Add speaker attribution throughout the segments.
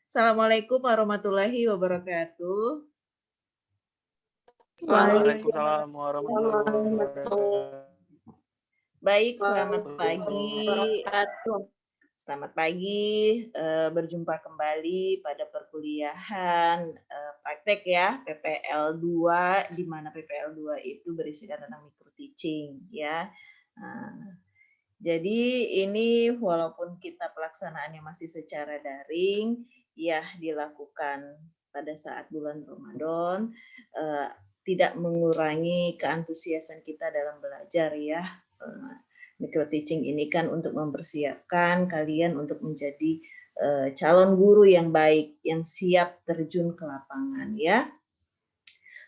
Speaker 1: Assalamualaikum warahmatullahi wabarakatuh.
Speaker 2: Waalaikumsalam warahmatullahi wabarakatuh.
Speaker 1: Baik, selamat pagi.
Speaker 2: Wabarakatuh.
Speaker 1: Selamat pagi, berjumpa kembali pada perkuliahan praktek ya, PPL 2, di mana PPL 2 itu berisikan tentang micro teaching ya. Jadi ini walaupun kita pelaksanaannya masih secara daring, ya dilakukan pada saat bulan Ramadan, tidak mengurangi keantusiasan kita dalam belajar ya. Micro teaching ini kan untuk mempersiapkan kalian untuk menjadi calon guru yang baik, yang siap terjun ke lapangan ya.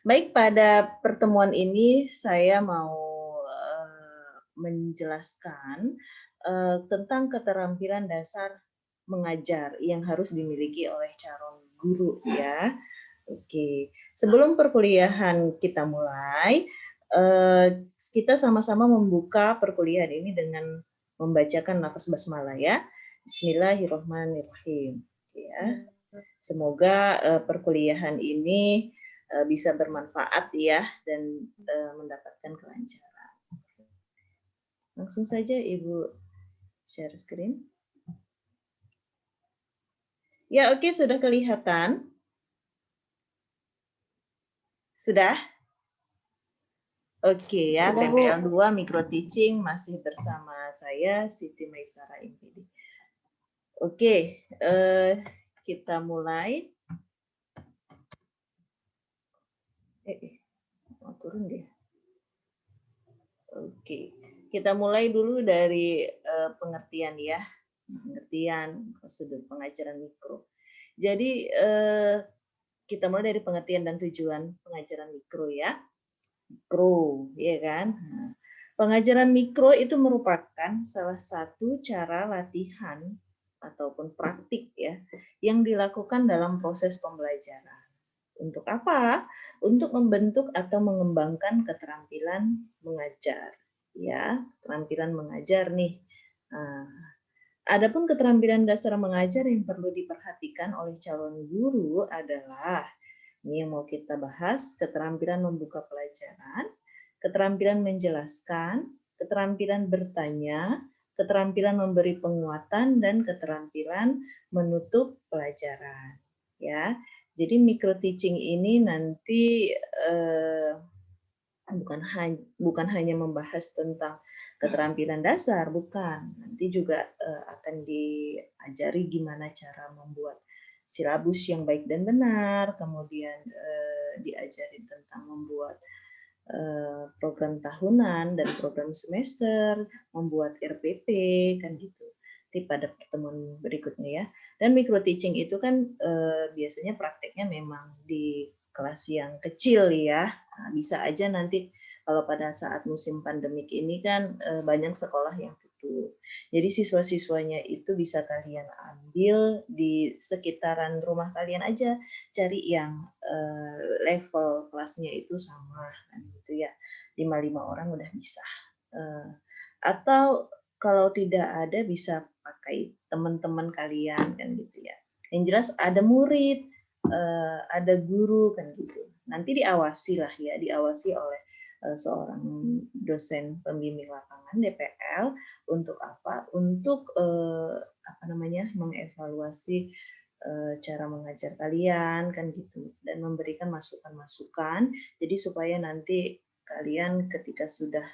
Speaker 1: Baik, pada pertemuan ini saya mau menjelaskan tentang keterampilan dasar mengajar yang harus dimiliki oleh calon guru ya. Oke, sebelum perkuliahan kita mulai, kita sama-sama membuka perkuliahan ini dengan membacakan lafaz basmalah ya. Bismillahirrahmanirrahim. Ya. Semoga perkuliahan ini bisa bermanfaat ya dan mendapatkan kelancaran. Langsung saja Ibu share screen. Ya, oke, sudah kelihatan? Sudah? Oke ya, PPL 2 Micro Teaching masih bersama saya Siti Maisara MPD. Oke, kita mulai. Mau turun dia. Oke, kita mulai dulu dari pengertian ya. Pengertian prosedur pengajaran mikro. Jadi kita mulai dari pengertian dan tujuan pengajaran mikro ya. Mikro, ya kan? Nah, pengajaran mikro itu merupakan salah satu cara latihan ataupun praktik ya yang dilakukan dalam proses pembelajaran. Untuk apa? Untuk membentuk atau mengembangkan keterampilan mengajar. Ya, keterampilan mengajar nih. Nah, adapun keterampilan dasar mengajar yang perlu diperhatikan oleh calon guru adalah ini yang mau kita bahas, keterampilan membuka pelajaran, keterampilan menjelaskan, keterampilan bertanya, keterampilan memberi penguatan, dan keterampilan menutup pelajaran. Ya, jadi micro teaching ini nanti bukan hanya membahas tentang keterampilan dasar, bukan. Nanti juga akan diajari gimana cara membuat silabus yang baik dan benar, kemudian diajari tentang membuat program tahunan dan program semester, membuat RPP, kan gitu. Nanti pada pertemuan berikutnya ya. Dan micro teaching itu kan biasanya prakteknya memang di kelas yang kecil ya. Nah, bisa aja nanti kalau pada saat musim pandemik ini kan banyak sekolah yang tutup. Jadi siswa-siswanya itu bisa kalian ambil di sekitaran rumah kalian aja, cari yang level kelasnya itu sama kan gitu ya. 5 orang udah bisa. Atau kalau tidak ada bisa pakai teman-teman kalian kan gitu ya. Yang jelas ada murid, ada guru kan gitu. Nanti diawasi lah ya, diawasi oleh seorang dosen pembimbing lapangan DPL untuk apa? Untuk mengevaluasi cara mengajar kalian kan gitu dan memberikan masukan-masukan jadi supaya nanti kalian ketika sudah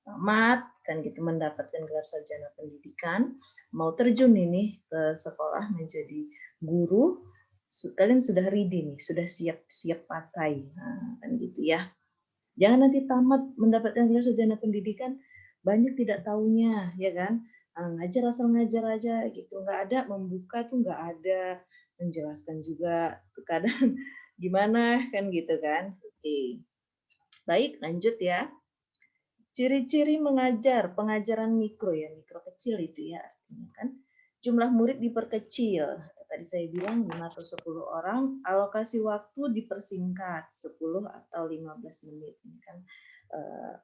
Speaker 1: tamat kan gitu mendapatkan gelar sarjana pendidikan mau terjun ini ke sekolah menjadi guru kalian sudah ready nih sudah siap pakai kan gitu ya. Jangan nanti tamat mendapatkan gelar sarjana pendidikan banyak tidak tahunya ya kan. Ngajar asal ngajar aja gitu, nggak ada membuka tuh nggak ada, menjelaskan juga kadang gimana kan gitu kan. Oke. Baik, lanjut ya. Ciri-ciri mengajar, pengajaran mikro ya, mikro kecil itu ya artinya kan. Jumlah murid diperkecil. Tadi saya bilang 5 atau 10 orang, alokasi waktu dipersingkat 10 atau 15 menit. Ini kan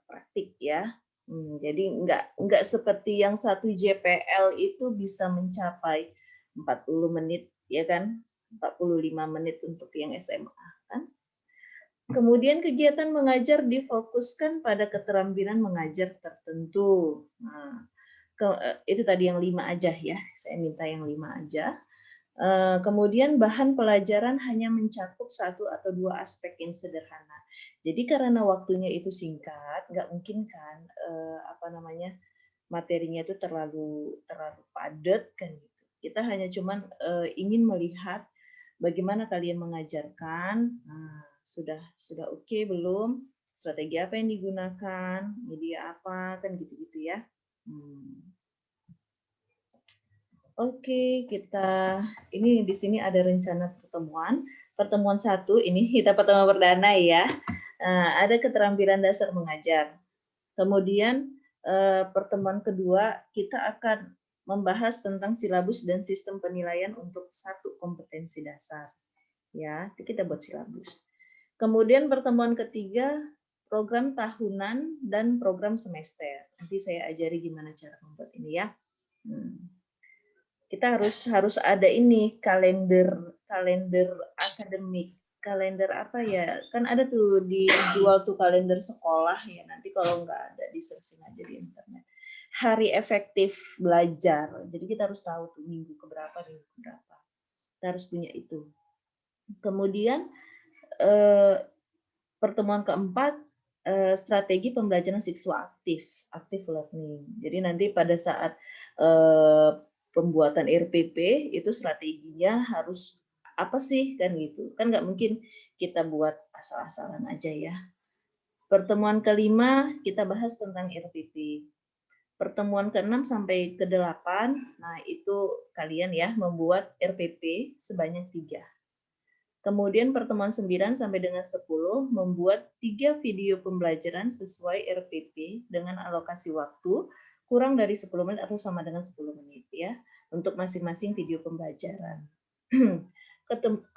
Speaker 1: praktik ya. Jadi enggak seperti yang satu JPL itu bisa mencapai 40 menit ya kan? 45 menit untuk yang SMA kan. Kemudian kegiatan mengajar difokuskan pada keterampilan mengajar tertentu. Nah, itu tadi yang 5 aja ya, saya minta yang 5 aja. Kemudian bahan pelajaran hanya mencakup 1 atau 2 aspek yang sederhana. Jadi karena waktunya itu singkat, nggak mungkin kan, materinya itu terlalu padat kan gitu. Kita hanya cuman, ingin melihat bagaimana kalian mengajarkan, sudah oke belum? Strategi apa yang digunakan? Media apa? Kan gitu-gitu ya. Oke, ini di sini ada rencana pertemuan. Pertemuan 1 ini kita pertemuan perdana ya. Ada keterampilan dasar mengajar. Kemudian pertemuan kedua kita akan membahas tentang silabus dan sistem penilaian untuk 1 kompetensi dasar. Ya, kita buat silabus. Kemudian pertemuan ketiga program tahunan dan program semester. Nanti saya ajari gimana cara membuat ini ya. Kita harus ada ini kalender akademik. Kalender apa ya? Kan ada tuh dijual tuh kalender sekolah ya. Nanti kalau nggak ada di searching aja di internet. Hari efektif belajar. Jadi kita harus tahu tuh minggu keberapa. Kita harus punya itu. Kemudian pertemuan keempat strategi pembelajaran siswa active learning. Jadi nanti pada saat pembuatan RPP itu strateginya harus apa sih kan gitu. Kan nggak mungkin kita buat asal-asalan aja ya. Pertemuan kelima kita bahas tentang RPP. Pertemuan ke-6 sampai ke-8, nah itu kalian ya membuat RPP sebanyak 3. Kemudian pertemuan 9 sampai dengan 10 membuat 3 video pembelajaran sesuai RPP dengan alokasi waktu kurang dari 10 menit atau sama dengan 10 menit ya untuk masing-masing video pembelajaran.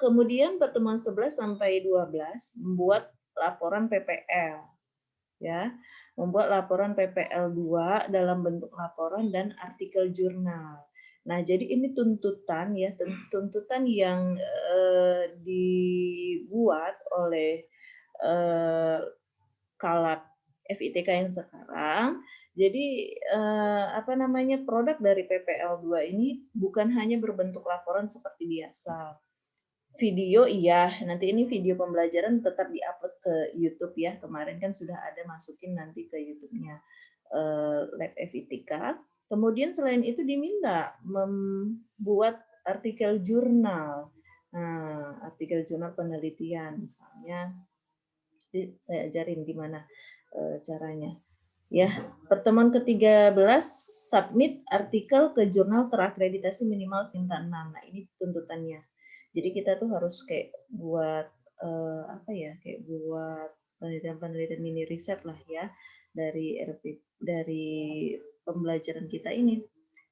Speaker 1: Kemudian pertemuan 11 sampai 12 membuat laporan PPL ya. Membuat laporan PPL 2 dalam bentuk laporan dan artikel jurnal. Nah, jadi ini tuntutan ya, tuntutan yang dibuat oleh Kalak FITK yang sekarang. Jadi produk dari PPL 2 ini bukan hanya berbentuk laporan seperti biasa. Video iya, nanti ini video pembelajaran tetap diupload ke YouTube ya. Kemarin kan sudah ada masukin nanti ke YouTube-nya Lab FITK. Kemudian selain itu diminta membuat artikel jurnal. Nah, artikel jurnal penelitian misalnya. Jadi saya ajarin gimana caranya. Ya, pertemuan ke-13 submit artikel ke jurnal terakreditasi minimal Sinta 6. Nah, ini tuntutannya. Jadi kita tuh harus kayak buat kayak buat penelitian-penelitian mini riset lah ya dari pembelajaran kita ini.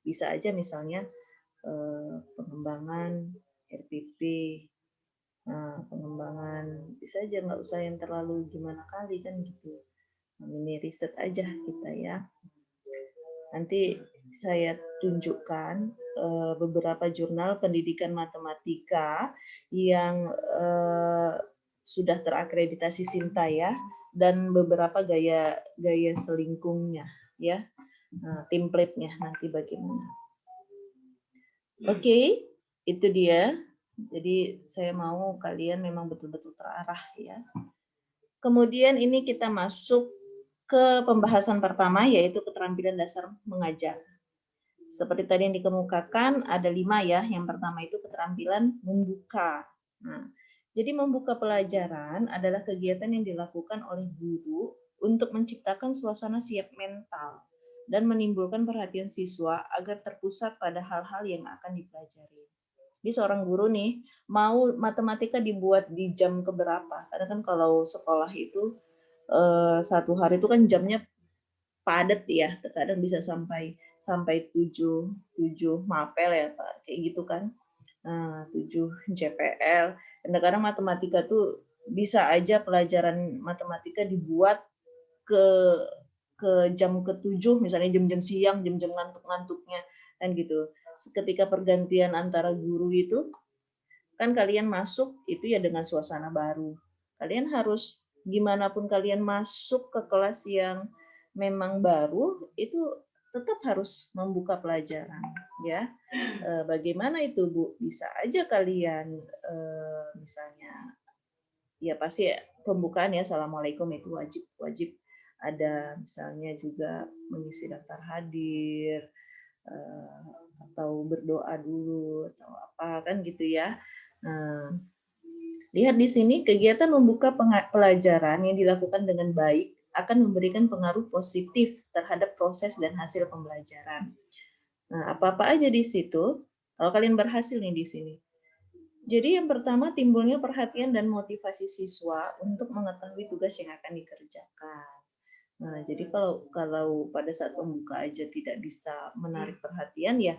Speaker 1: Bisa aja misalnya pengembangan RPP, pengembangan bisa aja nggak usah yang terlalu gimana kali kan gitu. Mini riset aja kita ya. Nanti saya tunjukkan beberapa jurnal pendidikan matematika yang sudah terakreditasi Sinta ya, dan beberapa gaya selingkungnya ya, template-nya nanti bagaimana. Oke, itu dia. Jadi saya mau kalian memang betul-betul terarah ya. Kemudian ini kita masuk ke pembahasan pertama yaitu keterampilan dasar mengajar. Seperti tadi yang dikemukakan ada 5 ya. Yang pertama itu keterampilan membuka. Nah, jadi membuka pelajaran adalah kegiatan yang dilakukan oleh guru untuk menciptakan suasana siap mental dan menimbulkan perhatian siswa agar terpusat pada hal-hal yang akan dipelajari. Jadi seorang guru nih mau matematika dibuat di jam keberapa? Karena kan kalau sekolah itu satu hari itu kan jamnya padat ya, terkadang bisa sampai 7 mapel ya Pak, kayak gitu kan. 7 JPL. Dan kadang matematika tuh bisa aja pelajaran matematika dibuat ke jam ke-7 misalnya jam-jam siang, jam-jam ngantuk-ngantuknya kan gitu. Ketika pergantian antara guru itu Kan kalian masuk itu ya dengan suasana baru. Kalian harus gimana pun kalian masuk ke kelas yang memang baru, itu tetap harus membuka pelajaran, ya. Bagaimana itu, Bu? Bisa aja kalian, misalnya, ya pasti pembukaan ya, assalamualaikum itu wajib wajib ada, misalnya juga mengisi daftar hadir, eh, atau berdoa dulu atau apa kan gitu ya. Nah, lihat di sini kegiatan membuka pelajaran yang dilakukan dengan baik akan memberikan pengaruh positif terhadap proses dan hasil pembelajaran. Nah, apa-apa aja di situ kalau kalian berhasil nih di sini. Jadi yang pertama timbulnya perhatian dan motivasi siswa untuk mengetahui tugas yang akan dikerjakan. Nah, jadi kalau kalau pada saat membuka aja tidak bisa menarik perhatian, ya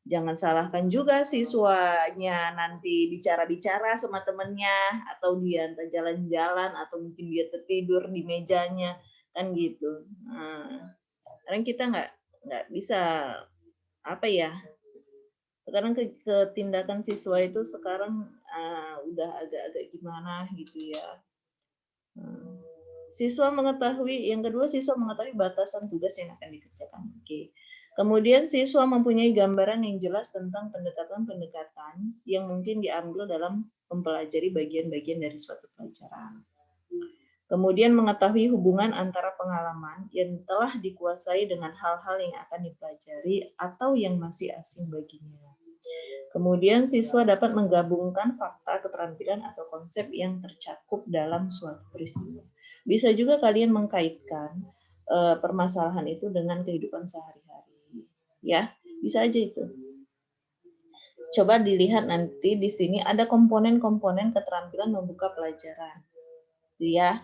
Speaker 1: jangan salahkan juga siswanya nanti bicara-bicara sama temennya, atau dia entah jalan-jalan, atau mungkin dia tertidur di mejanya, kan gitu. Nah, kadang kita nggak bisa apa ya, sekarang ketindakan siswa itu sekarang udah agak-agak gimana gitu ya. Siswa mengetahui, yang kedua siswa mengetahui batasan tugas yang akan dikerjakan. Oke. Kemudian siswa mempunyai gambaran yang jelas tentang pendekatan-pendekatan yang mungkin diambil dalam mempelajari bagian-bagian dari suatu pelajaran. Kemudian mengetahui hubungan antara pengalaman yang telah dikuasai dengan hal-hal yang akan dipelajari atau yang masih asing baginya. Kemudian siswa dapat menggabungkan fakta, keterampilan, atau konsep yang tercakup dalam suatu peristiwa. Bisa juga kalian mengkaitkan permasalahan itu dengan kehidupan sehari-hari. Ya, bisa aja itu. Coba dilihat nanti di sini ada komponen-komponen keterampilan membuka pelajaran. Ya,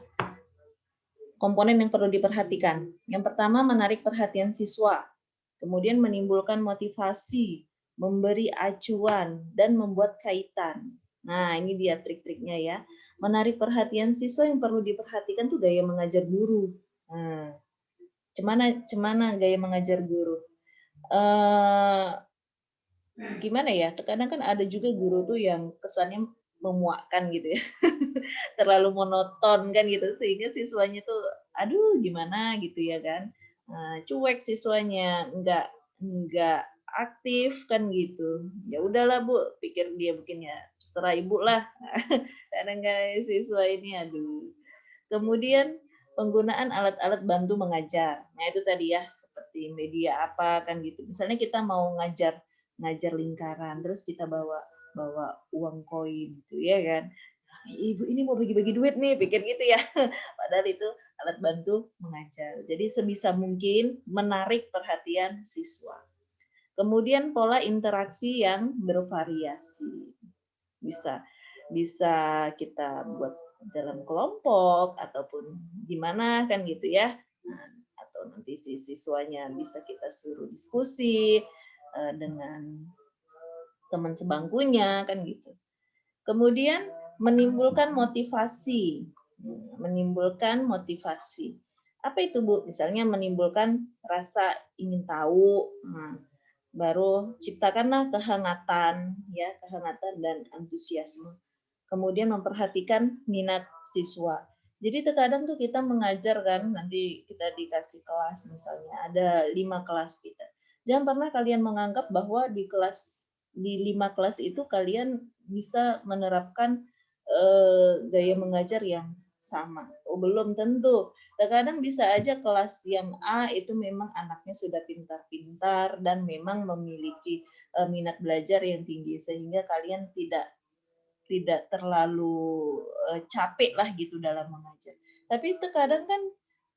Speaker 1: komponen yang perlu diperhatikan. Yang pertama, menarik perhatian siswa. Kemudian menimbulkan motivasi, memberi acuan, dan membuat kaitan. Nah, ini dia trik-triknya ya. Menarik perhatian siswa yang perlu diperhatikan tuh gaya mengajar guru. Nah, cemana gaya mengajar guru? Gimana ya? Terkadang kan ada juga guru tuh yang kesannya memuakkan gitu ya. Terlalu monoton kan gitu, sehingga siswanya tuh aduh gimana gitu ya kan. Nah, cuek siswanya, enggak aktif kan gitu. Ya udahlah Bu, pikir dia mungkin ya terserah Ibu lah. Kadang-kadang siswa ini aduh. Kemudian penggunaan alat-alat bantu mengajar. Nah, itu tadi ya seperti media apa kan gitu. Misalnya kita mau ngajar ngajar lingkaran, terus kita bawa bawa uang koin gitu ya kan. Ibu ini mau bagi-bagi duit nih, pikir gitu ya. Padahal itu alat bantu mengajar. Jadi sebisa mungkin menarik perhatian siswa. Kemudian pola interaksi yang bervariasi. Bisa bisa kita buat dalam kelompok ataupun gimana kan gitu ya. Nah, atau nanti si siswanya bisa kita suruh diskusi dengan teman sebangkunya kan gitu. Kemudian menimbulkan motivasi. Menimbulkan motivasi. Apa itu, Bu? Misalnya menimbulkan rasa ingin tahu. Nah, baru ciptakanlah kehangatan, ya, kehangatan dan antusiasme. Kemudian memperhatikan minat siswa. Jadi terkadang tuh kita mengajar kan, nanti kita dikasih kelas misalnya, ada 5 kelas kita. Jangan pernah kalian menganggap bahwa di 5 kelas itu kalian bisa menerapkan gaya mengajar yang sama. Oh, belum tentu. Terkadang bisa aja kelas yang A itu memang anaknya sudah pintar-pintar dan memang memiliki minat belajar yang tinggi, sehingga kalian tidak terlalu capek lah gitu dalam mengajar. Tapi terkadang kan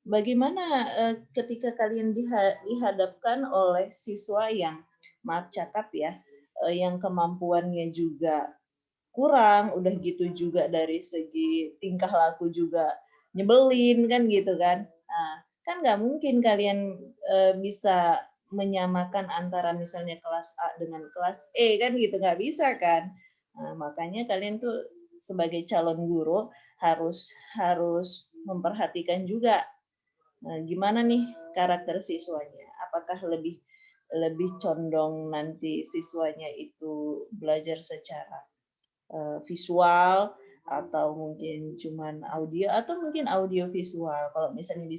Speaker 1: bagaimana ketika kalian dihadapkan oleh siswa yang maaf cakap ya, yang kemampuannya juga kurang, udah gitu juga dari segi tingkah laku juga nyebelin kan gitu kan. Nah, kan nggak mungkin kalian bisa menyamakan antara misalnya kelas A dengan kelas E kan gitu, nggak bisa kan. Nah, makanya kalian tuh sebagai calon guru harus harus memperhatikan juga gimana nih karakter siswanya. Apakah lebih lebih condong nanti siswanya itu belajar secara visual atau mungkin cuman audio atau mungkin audio visual. Kalau misalnya di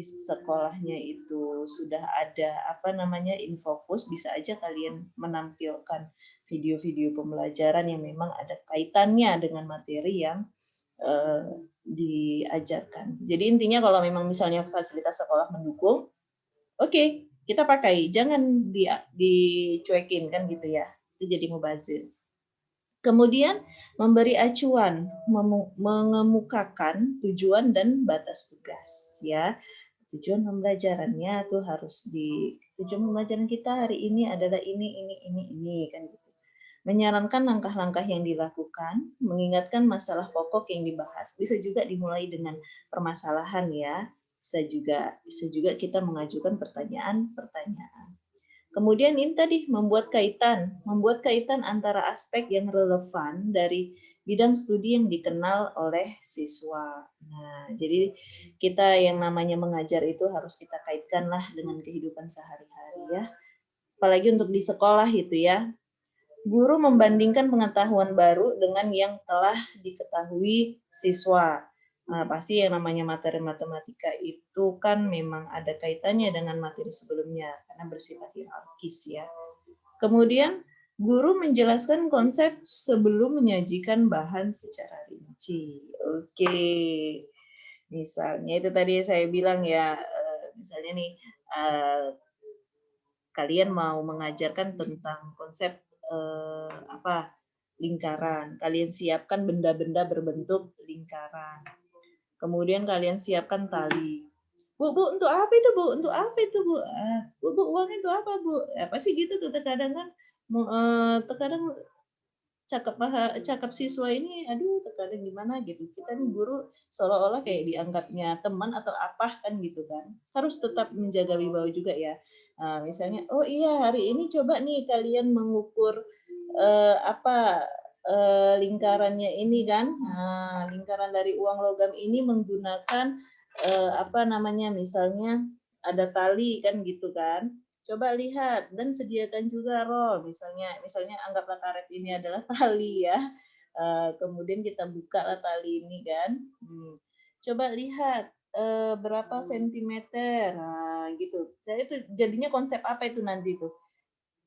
Speaker 1: sekolahnya itu sudah ada infocus, bisa aja kalian menampilkan video-video pembelajaran yang memang ada kaitannya dengan materi yang diajarkan. Jadi intinya kalau memang misalnya fasilitas sekolah mendukung, oke, kita pakai, jangan dicuekin kan gitu ya. Itu jadi mubazir. Kemudian memberi acuan, mengemukakan tujuan dan batas tugas ya. Tujuan pembelajarannya tuh tujuan pembelajaran kita hari ini adalah ini kan gitu. Menyarankan langkah-langkah yang dilakukan, mengingatkan masalah pokok yang dibahas. Bisa juga dimulai dengan permasalahan ya. Bisa juga kita mengajukan pertanyaan-pertanyaan. Kemudian ini tadi membuat kaitan antara aspek yang relevan dari bidang studi yang dikenal oleh siswa. Nah, jadi kita yang namanya mengajar itu harus kita kaitkanlah dengan kehidupan sehari-hari ya. Apalagi untuk di sekolah itu ya. Guru membandingkan pengetahuan baru dengan yang telah diketahui siswa. Nah, pasti yang namanya materi matematika itu kan memang ada kaitannya dengan materi sebelumnya karena bersifat hierarkis ya. Kemudian guru menjelaskan konsep sebelum menyajikan bahan secara rinci. Oke. Misalnya itu tadi saya bilang ya, misalnya nih kalian mau mengajarkan tentang konsep lingkaran. Kalian siapkan benda-benda berbentuk lingkaran. Kemudian kalian siapkan tali. Bu, untuk apa itu, Bu? Untuk apa itu, Bu? Bu, uangnya itu apa, Bu? Apa sih gitu tuh terkadang kan terkadang cakap siswa ini terkadang gimana gitu. Kita nih guru seolah-olah kayak dianggapnya teman atau apa kan gitu kan. Harus tetap menjaga wibawa juga ya. Misalnya, oh iya hari ini coba nih kalian mengukur lingkarannya ini kan. Lingkaran dari uang logam ini menggunakan misalnya ada tali kan gitu kan. Coba lihat dan sediakan juga roll, misalnya anggaplah karet ini adalah tali ya. Kemudian kita buka lah tali ini kan. Coba lihat berapa sentimeter, gitu. Saya itu jadinya konsep apa itu nanti tuh?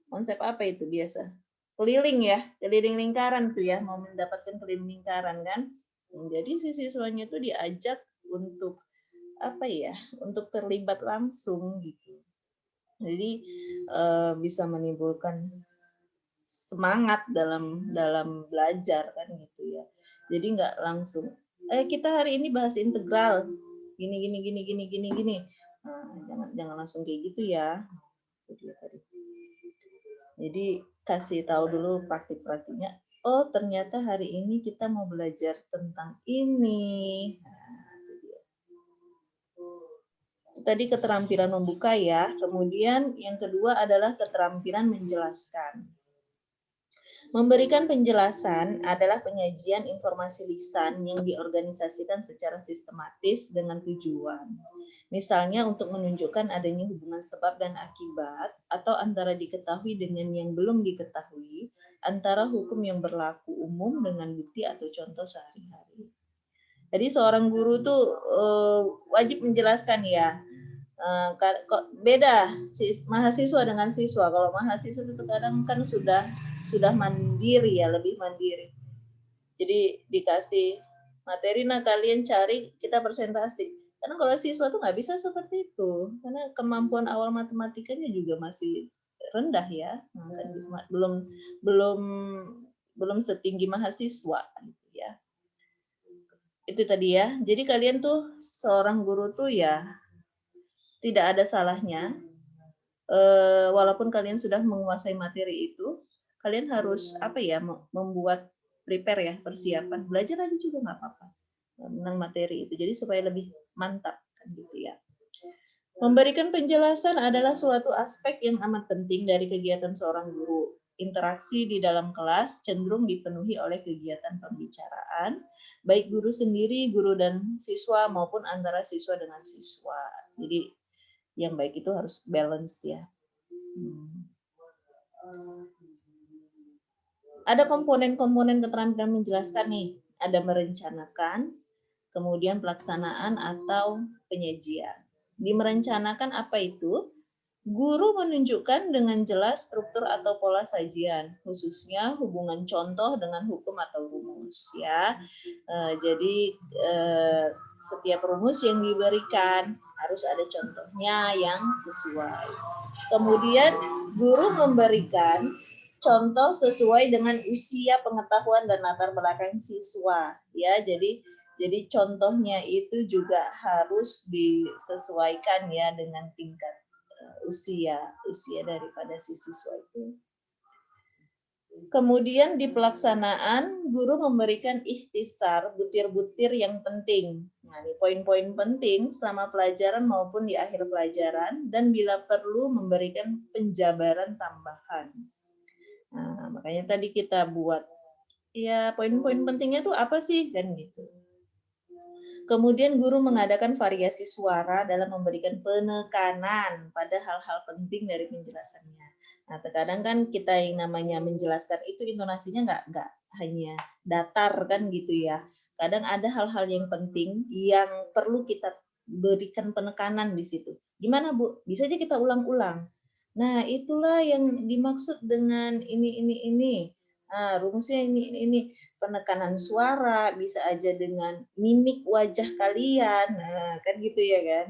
Speaker 1: Konsep apa itu biasa? Keliling ya, keliling lingkaran tuh ya, mau mendapatkan keliling lingkaran kan. Jadi si siswanya itu diajak untuk untuk terlibat langsung gitu. Jadi bisa menimbulkan semangat dalam belajar kan gitu ya. Jadi nggak langsung kita hari ini bahas integral gini. Jangan langsung kayak gitu ya. Jadi kasih tahu dulu praktik-praktiknya. Oh ternyata hari ini kita mau belajar tentang ini. Tadi keterampilan membuka ya. Kemudian yang kedua adalah keterampilan menjelaskan. Memberikan penjelasan adalah penyajian informasi lisan yang diorganisasikan secara sistematis dengan tujuan. Misalnya untuk menunjukkan adanya hubungan sebab dan akibat atau antara diketahui dengan yang belum diketahui, antara hukum yang berlaku umum dengan bukti atau contoh sehari-hari. Jadi seorang guru tuh wajib menjelaskan ya. Kok beda mahasiswa dengan siswa. Kalau mahasiswa itu kadang kan sudah mandiri ya, lebih mandiri. Jadi dikasih materi, nah kalian cari, kita presentasi. Karena kalau siswa tuh nggak bisa seperti itu, karena kemampuan awal matematikanya juga masih rendah ya, belum setinggi mahasiswa gitu ya. Itu tadi ya. Jadi kalian tuh seorang guru tuh ya tidak ada salahnya, walaupun kalian sudah menguasai materi itu, kalian harus membuat prepare ya, persiapan. Belajar aja juga nggak apa-apa tentang materi itu. Jadi supaya lebih mantap kan gitu ya. Memberikan penjelasan adalah suatu aspek yang amat penting dari kegiatan seorang guru. Interaksi di dalam kelas cenderung dipenuhi oleh kegiatan pembicaraan, baik guru sendiri, guru dan siswa maupun antara siswa dengan siswa. Jadi yang baik itu harus balance ya. Ada komponen-komponen keterampilan menjelaskan nih, ada merencanakan, kemudian pelaksanaan atau penyajian. Di merencanakan apa itu? Guru menunjukkan dengan jelas struktur atau pola sajian, khususnya hubungan contoh dengan hukum atau rumus ya. Jadi setiap rumus yang diberikan harus ada contohnya yang sesuai. Kemudian guru memberikan contoh sesuai dengan usia, pengetahuan dan latar belakang siswa ya. Jadi contohnya itu juga harus disesuaikan ya dengan tingkat usia daripada si siswa itu. Kemudian di pelaksanaan, guru memberikan ikhtisar, butir-butir yang penting. Nah, ini poin-poin penting selama pelajaran maupun di akhir pelajaran, dan bila perlu memberikan penjabaran tambahan. Nah, makanya tadi kita buat, ya poin-poin pentingnya itu apa sih? Dan gitu. Kemudian guru mengadakan variasi suara dalam memberikan penekanan pada hal-hal penting dari penjelasannya. Nah, terkadang kan kita yang namanya menjelaskan itu intonasinya nggak hanya datar kan gitu ya. Kadang ada hal-hal yang penting yang perlu kita berikan penekanan di situ. Gimana Bu? Bisa aja kita ulang-ulang. Nah, itulah yang dimaksud dengan ini. Nah, rumusnya ini. Penekanan suara bisa aja dengan mimik wajah kalian, nah, kan gitu ya kan.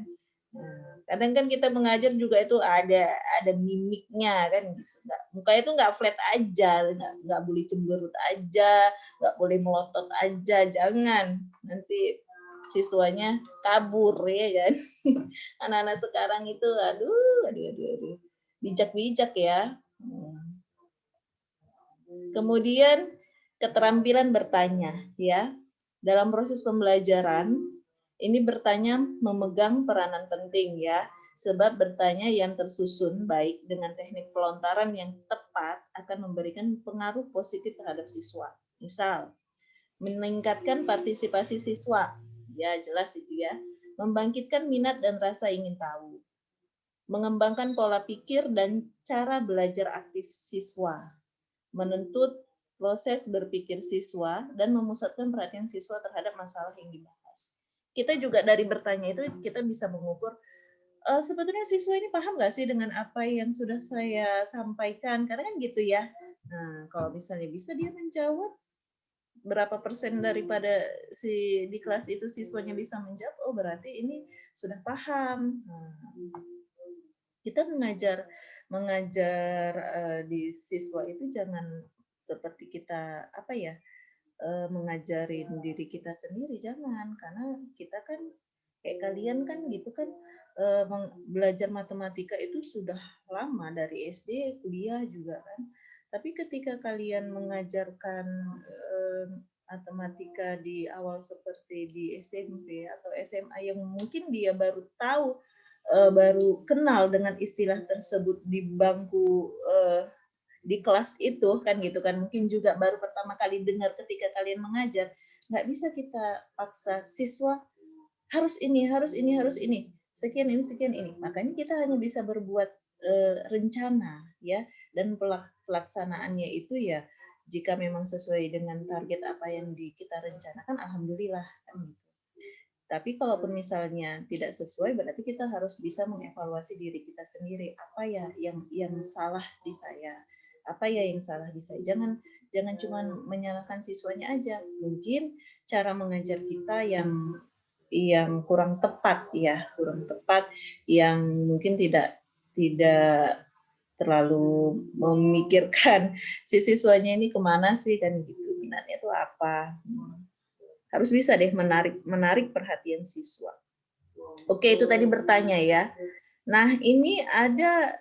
Speaker 1: Nah, kadang kan kita mengajar juga itu ada mimiknya kan gitu. Mukanya itu nggak flat aja, nggak boleh cemberut aja, nggak boleh melotot aja, jangan nanti siswanya kabur ya kan. Anak-anak sekarang itu aduh bijak-bijak ya. Kemudian keterampilan bertanya ya. Dalam proses pembelajaran ini bertanya memegang peranan penting ya. Sebab bertanya yang tersusun baik dengan teknik pelontaran yang tepat akan memberikan pengaruh positif terhadap siswa. Misal, meningkatkan partisipasi siswa. Ya, jelas itu ya. Membangkitkan minat dan rasa ingin tahu. Mengembangkan pola pikir dan cara belajar aktif siswa. Menuntut proses berpikir siswa dan memusatkan perhatian siswa terhadap masalah yang dibahas. Kita juga dari bertanya itu kita bisa mengukur sebetulnya siswa ini paham nggak sih dengan apa yang sudah saya sampaikan, karena kan gitu ya. Nah, kalau misalnya bisa dia menjawab berapa persen daripada si di kelas itu siswanya bisa menjawab, oh berarti ini sudah paham. Nah, kita mengajar di siswa itu jangan seperti kita mengajarin diri kita sendiri, jangan, karena kita kan kayak kalian kan gitu kan belajar matematika itu sudah lama dari SD, kuliah juga kan. Tapi ketika kalian mengajarkan matematika di awal seperti di SMP atau SMA yang mungkin dia baru tahu, baru kenal dengan istilah tersebut di bangku di kelas itu kan gitu kan, mungkin juga baru pertama kali dengar ketika kalian mengajar, nggak bisa kita paksa siswa harus ini, sekian ini. Makanya kita hanya bisa berbuat rencana ya, dan pelaksanaannya itu ya jika memang sesuai dengan target apa yang kita rencanakan, alhamdulillah kan gitu. Tapi kalaupun misalnya tidak sesuai, berarti kita harus bisa mengevaluasi diri kita sendiri. Apa ya yang salah di saya? Apa ya yang salah di saya? Jangan cuma menyalahkan siswanya aja. Mungkin cara mengajar kita yang kurang tepat ya, yang mungkin tidak terlalu memikirkan si siswanya ini kemana sih kan gitu, minatnya itu apa. Harus bisa deh menarik perhatian siswa. Oke, itu tadi bertanya ya. Nah, ini ada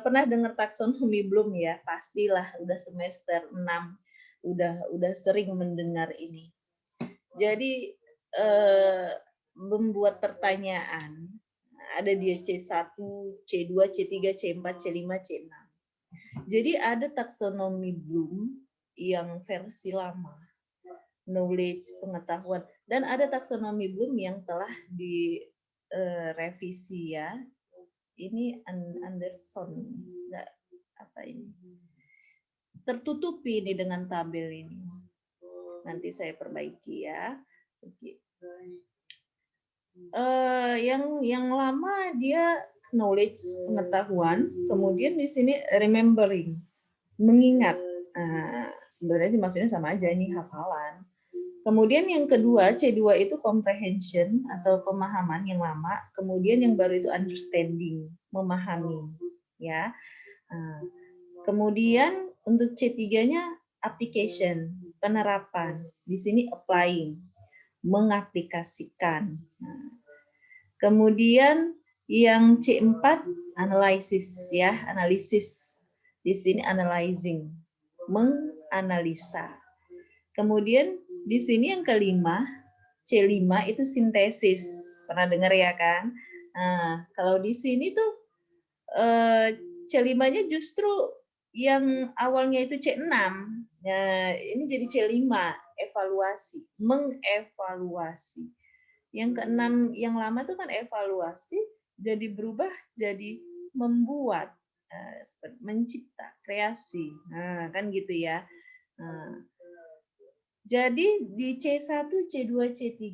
Speaker 1: pernah dengar taksonomi belum ya? Pastilah udah semester 6 udah sering mendengar ini. Jadi membuat pertanyaan, ada dia C1, C2, C3, C4, C5, C6. Jadi ada taksonomi Bloom yang versi lama, knowledge, pengetahuan, dan ada taksonomi Bloom yang telah direvisi ya. Ini Anderson, enggak apa ini? tertutupi nih dengan tabel ini. Nanti saya perbaiki ya. Oke. Yang lama dia knowledge, pengetahuan, kemudian di sini remembering, mengingat. Nah, sebenarnya sih maksudnya sama aja, ini hafalan. Kemudian yang kedua, C2 itu comprehension atau pemahaman yang lama, kemudian yang baru itu understanding, memahami, ya. Nah, kemudian untuk C3-nya application, penerapan. Di sini applying, mengaplikasikan. Nah, kemudian yang C4 analysis ya, analisis. Di sini analyzing, menganalisa. Kemudian di sini yang kelima, C5 itu sintesis. Pernah dengar ya kan? Nah, kalau di sini tuh C5-nya justru yang awalnya itu C6. Nah, ini jadi C5, evaluasi, mengevaluasi. Yang keenam yang lama itu kan evaluasi, jadi berubah jadi membuat, mencipta, kreasi. Nah, kan gitu ya. Nah, jadi di C1, C2, C3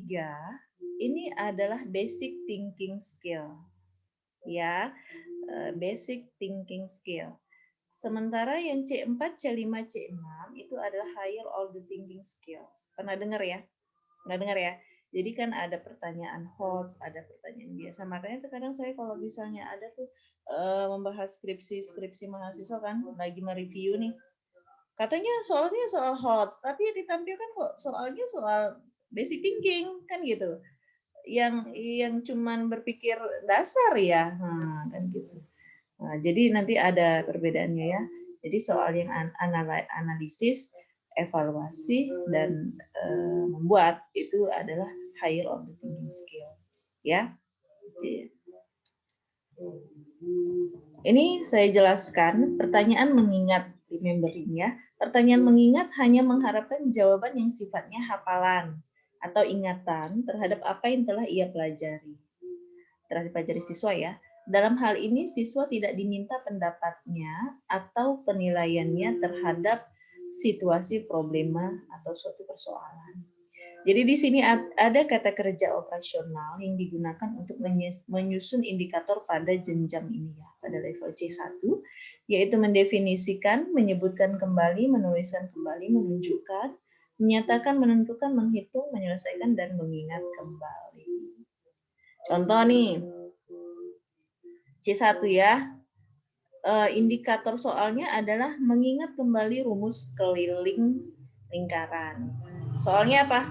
Speaker 1: ini adalah basic thinking skill. Ya, basic thinking skill. Sementara yang C4, C5, C6 itu adalah higher order thinking skills. Pernah dengar ya? Pernah dengar ya? Jadi kan ada pertanyaan HOTS, ada pertanyaan biasa. Makanya terkadang saya kalau misalnya ada tuh membahas skripsi mahasiswa kan, lagi mereview nih. Katanya soalnya soal HOTS, tapi ditampilkan kok soalnya soal basic thinking kan gitu. Yang cuman berpikir dasar ya, kan gitu. Nah, jadi nanti ada perbedaannya ya. Jadi soal yang analisis, evaluasi, dan membuat itu adalah higher order thinking skills. Ya. Ini saya jelaskan pertanyaan mengingat, remembering ya. Pertanyaan mengingat hanya mengharapkan jawaban yang sifatnya hafalan atau ingatan terhadap apa yang telah ia pelajari. Telah dipelajari siswa ya. Dalam hal ini siswa tidak diminta pendapatnya atau penilaiannya terhadap situasi problema atau suatu persoalan. Jadi di sini ada kata kerja operasional yang digunakan untuk menyusun indikator pada jenjang ini ya, pada level C1, yaitu mendefinisikan, menyebutkan kembali, menuliskan kembali, menunjukkan, menyatakan, menentukan, menghitung, menyelesaikan, dan mengingat kembali. Contoh nih, C1 ya, indikator soalnya adalah mengingat kembali rumus keliling lingkaran. Soalnya apa?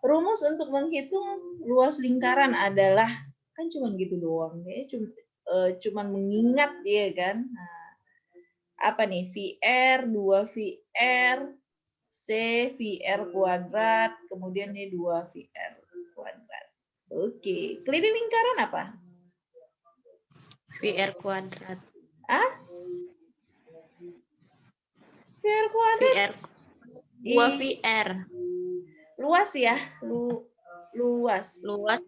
Speaker 1: Rumus untuk menghitung luas lingkaran adalah, kan cuma gitu doang, cuma mengingat ya kan. Nah, apa nih? VR, 2 VR, C, VR kuadrat, kemudian ini 2 VR kuadrat. Oke, keliling lingkaran apa?
Speaker 2: VR kuadrat.
Speaker 1: VR kuadrat.
Speaker 2: VR. 2 VR.
Speaker 1: Luas ya, luas.
Speaker 2: Luas.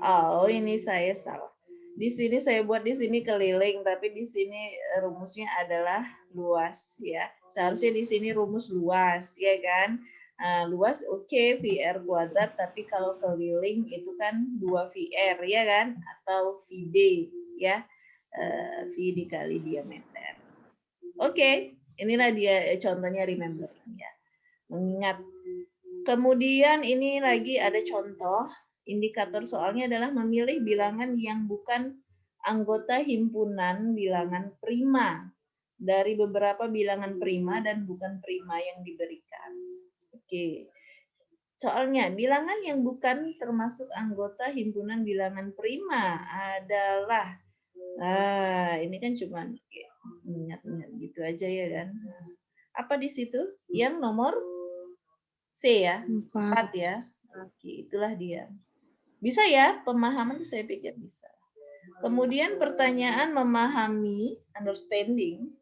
Speaker 1: Oh, ini saya salah. Di sini saya buat di sini keliling, tapi di sini rumusnya adalah luas ya. Seharusnya di sini rumus luas, ya kan? Nah, luas oke, VR kuadrat, tapi kalau keliling itu kan 2 VR ya kan? Atau VD ya. V dikali diameter. Oke, inilah dia contohnya remembering ya. Mengingat. Kemudian ini lagi ada contoh, indikator soalnya adalah memilih bilangan yang bukan anggota himpunan bilangan prima dari beberapa bilangan prima dan bukan prima yang diberikan. Oke. Soalnya bilangan yang bukan termasuk anggota himpunan bilangan prima adalah, ini kan cuma ingat-ingat gitu aja ya kan. Apa di situ? Yang nomor C ya, 4 ya. Oke, itulah dia. Bisa ya, pemahaman itu saya pikir bisa. Kemudian pertanyaan memahami, understanding.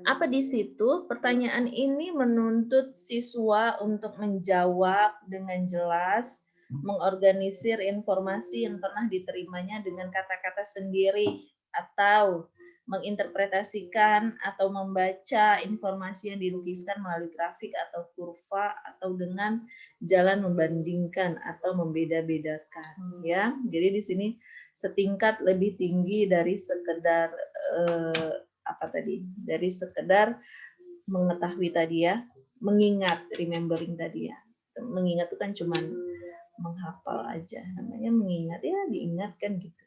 Speaker 1: Apa di situ? Pertanyaan ini menuntut siswa untuk menjawab dengan jelas, mengorganisir informasi yang pernah diterimanya dengan kata-kata sendiri, atau menginterpretasikan atau membaca informasi yang dilukiskan melalui grafik atau kurva atau dengan jalan membandingkan atau membeda-bedakan ya. Jadi di sini setingkat lebih tinggi dari sekedar dari sekedar mengetahui tadi ya, mengingat, remembering tadi ya. Mengingat itu kan cuman menghafal aja, namanya mengingat ya, diingatkan gitu.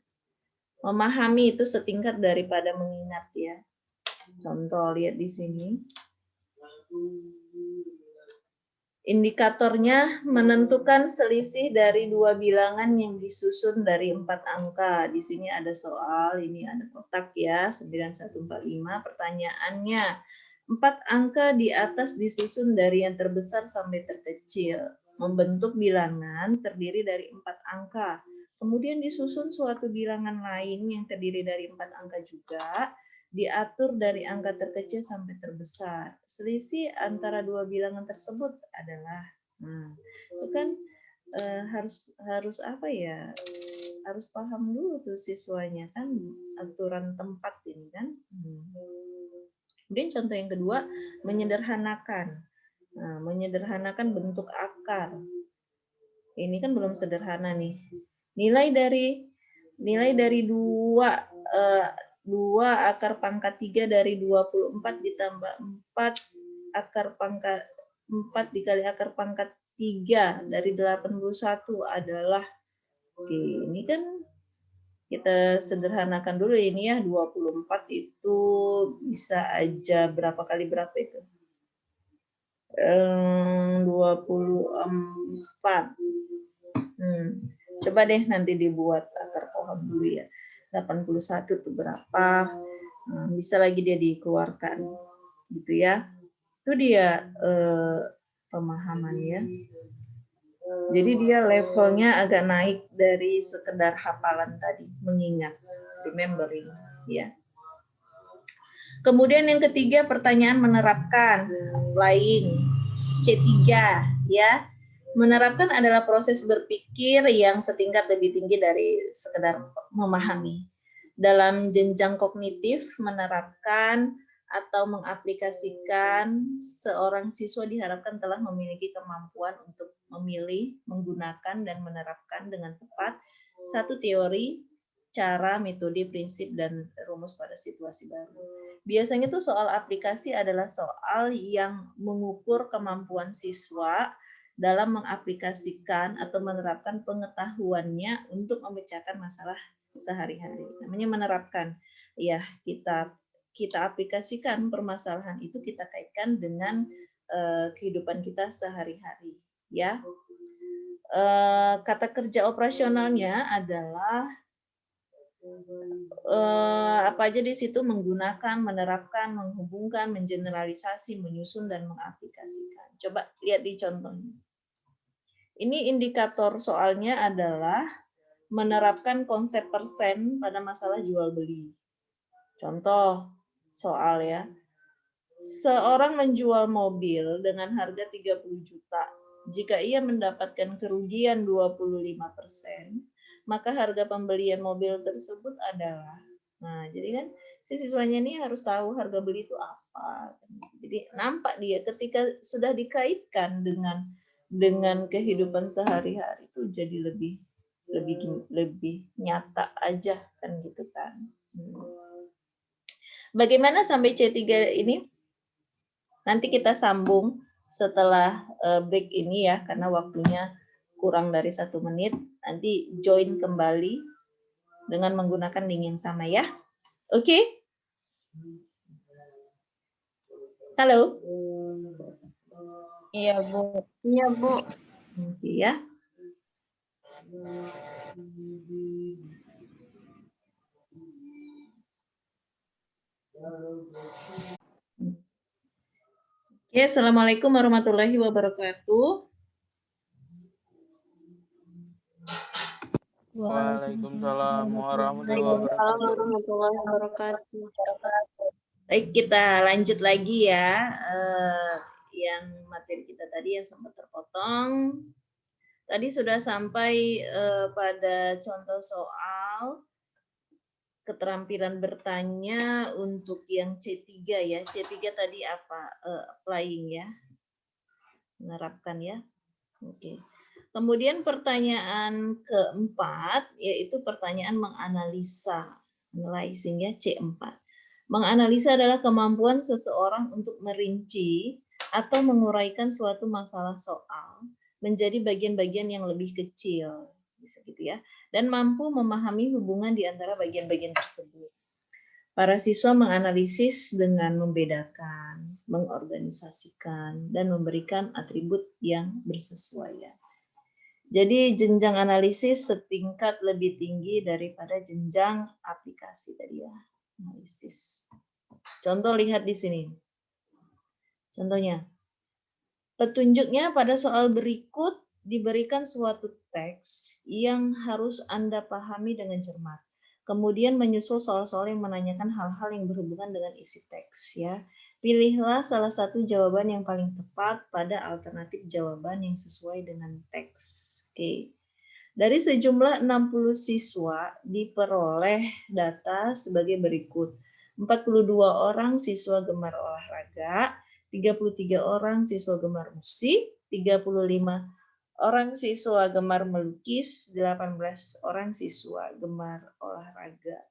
Speaker 1: Memahami itu setingkat daripada mengingat ya. Contoh lihat di sini. Indikatornya menentukan selisih dari dua bilangan yang disusun dari 4 angka. Di sini ada soal, ini ada kotak ya, 9145. Pertanyaannya, 4 angka di atas disusun dari yang terbesar sampai terkecil. Membentuk bilangan terdiri dari 4 angka. Kemudian disusun suatu bilangan lain yang terdiri dari 4 angka juga, diatur dari angka terkecil sampai terbesar. Selisih antara dua bilangan tersebut adalah, itu kan harus apa ya? Harus paham dulu tuh siswanya kan aturan tempat ini kan. Kemudian contoh yang kedua, menyederhanakan. Nah, menyederhanakan bentuk akar. Ini kan belum sederhana nih. Nilai dari 2 akar pangkat 3 dari 24 ditambah 4 akar pangkat 4 dikali akar pangkat 3 dari 81 adalah, oke, ini kan kita sederhanakan dulu ini ya, 24 itu bisa aja berapa kali berapa itu? 24. Coba deh nanti dibuat akar pohon dulu ya. 81 itu berapa? Bisa lagi dia dikeluarkan. Gitu ya. Itu dia pemahamannya. Jadi dia levelnya agak naik dari sekedar hafalan tadi, mengingat, remembering ya. Kemudian yang ketiga pertanyaan menerapkan, applying, C3 ya. Menerapkan adalah proses berpikir yang setingkat lebih tinggi dari sekedar memahami. Dalam jenjang kognitif, menerapkan atau mengaplikasikan, seorang siswa diharapkan telah memiliki kemampuan untuk memilih, menggunakan, dan menerapkan dengan tepat satu teori, cara, metode, prinsip, dan rumus pada situasi baru. Biasanya tuh soal aplikasi adalah soal yang mengukur kemampuan siswa dalam mengaplikasikan atau menerapkan pengetahuannya untuk memecahkan masalah sehari-hari. Namanya menerapkan. Ya, kita aplikasikan permasalahan itu, kita kaitkan dengan kehidupan kita sehari-hari, ya. Kata kerja operasionalnya adalah apa aja di situ: menggunakan, menerapkan, menghubungkan, mengeneralisasi, menyusun, dan mengaplikasikan. Coba lihat di contohnya. Ini indikator soalnya adalah menerapkan konsep persen pada masalah jual beli. Contoh soal ya. Seorang menjual mobil dengan harga 30 juta. Jika ia mendapatkan kerugian 25%, maka harga pembelian mobil tersebut adalah. Nah, jadi kan si siswanya ini harus tahu harga beli itu apa. Jadi nampak dia ketika sudah dikaitkan dengan kehidupan sehari-hari itu jadi lebih nyata aja kan gitu kan. Bagaimana sampai C3 ini? Nanti kita sambung setelah break ini ya, karena waktunya kurang dari 1 menit. Nanti join kembali dengan menggunakan link yang sama ya. Oke? Halo?
Speaker 2: Iya, Bu. Iya, Bu.
Speaker 1: Oke ya. Oke, Assalamualaikum warahmatullahi wabarakatuh.
Speaker 3: Waalaikumsalam warahmatullahi wabarakatuh.
Speaker 1: Baik, kita lanjut lagi ya. Yang materi kita tadi yang sempat terpotong. Tadi sudah sampai pada contoh soal keterampilan bertanya untuk yang C3 ya. C3 tadi apa? Applying ya. Menerapkan ya. Oke. Kemudian pertanyaan keempat yaitu pertanyaan menganalisa. Analyzing ya, C4. Menganalisa adalah kemampuan seseorang untuk merinci atau menguraikan suatu masalah soal menjadi bagian-bagian yang lebih kecil, bisa gitu ya, dan mampu memahami hubungan di antara bagian-bagian tersebut. Para siswa menganalisis dengan membedakan, mengorganisasikan, dan memberikan atribut yang bersesuaian. Jadi jenjang analisis setingkat lebih tinggi daripada jenjang aplikasi tadi ya, analisis. Contoh lihat di sini. Contohnya, petunjuknya pada soal berikut diberikan suatu teks yang harus Anda pahami dengan cermat. Kemudian menyusul soal-soal yang menanyakan hal-hal yang berhubungan dengan isi teks ya. Pilihlah salah satu jawaban yang paling tepat pada alternatif jawaban yang sesuai dengan teks. Oke. Dari sejumlah 60 siswa diperoleh data sebagai berikut. 42 orang siswa gemar olahraga, 33 orang siswa gemar musik, 35 orang siswa gemar melukis, 18 orang siswa gemar olahraga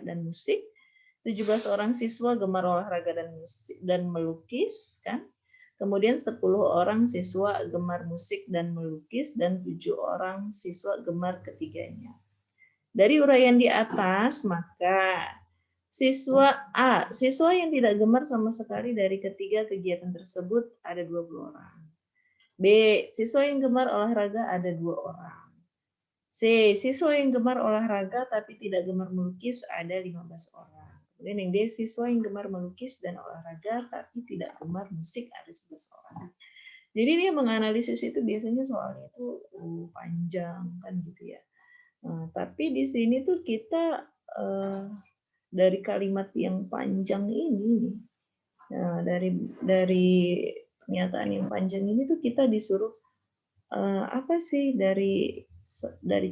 Speaker 1: dan musik, 17 orang siswa gemar olahraga dan musik dan melukis kan. Kemudian 10 orang siswa gemar musik dan melukis dan 7 orang siswa gemar ketiganya. Dari uraian di atas, maka siswa A, siswa yang tidak gemar sama sekali dari ketiga kegiatan tersebut ada 20 orang. B, siswa yang gemar olahraga ada 2 orang. C, siswa yang gemar olahraga tapi tidak gemar melukis ada 15 orang. Kemudian yang D, siswa yang gemar melukis dan olahraga tapi tidak gemar musik ada 11 orang. Jadi dia menganalisis itu biasanya soalnya itu panjang kan gitu ya. Nah, tapi di sini tuh kita dari kalimat yang panjang ini, dari pernyataan yang panjang ini tuh kita disuruh apa sih dari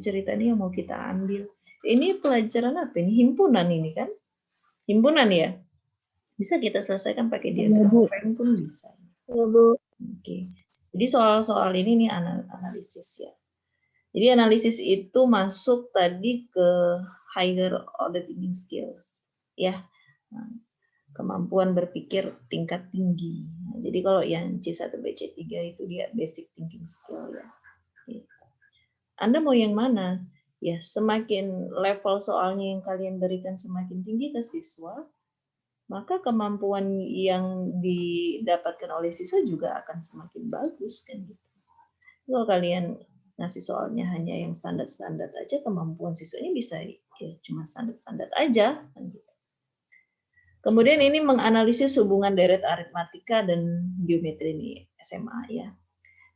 Speaker 1: cerita ini yang mau kita ambil. Ini pelajaran apa ini? Himpunan ini kan? Himpunan ya? Bisa kita selesaikan pakai diagram frame pun bisa. Oke. Jadi soal-soal ini nih analisis ya. Jadi analisis itu masuk tadi ke higher order thinking skill ya. Nah, kemampuan berpikir tingkat tinggi. Nah, jadi kalau yang C1B C3 itu dia basic thinking skill ya. Anda mau yang mana? Ya, semakin level soalnya yang kalian berikan semakin tinggi ke siswa, maka kemampuan yang didapatkan oleh siswa juga akan semakin bagus kan gitu. Kalau kalian ngasih soalnya hanya yang standar-standar aja, kemampuan siswanya bisa ya cuma standar-standar aja kan gitu. Kemudian ini menganalisis hubungan deret aritmatika dan geometri ini SMA ya.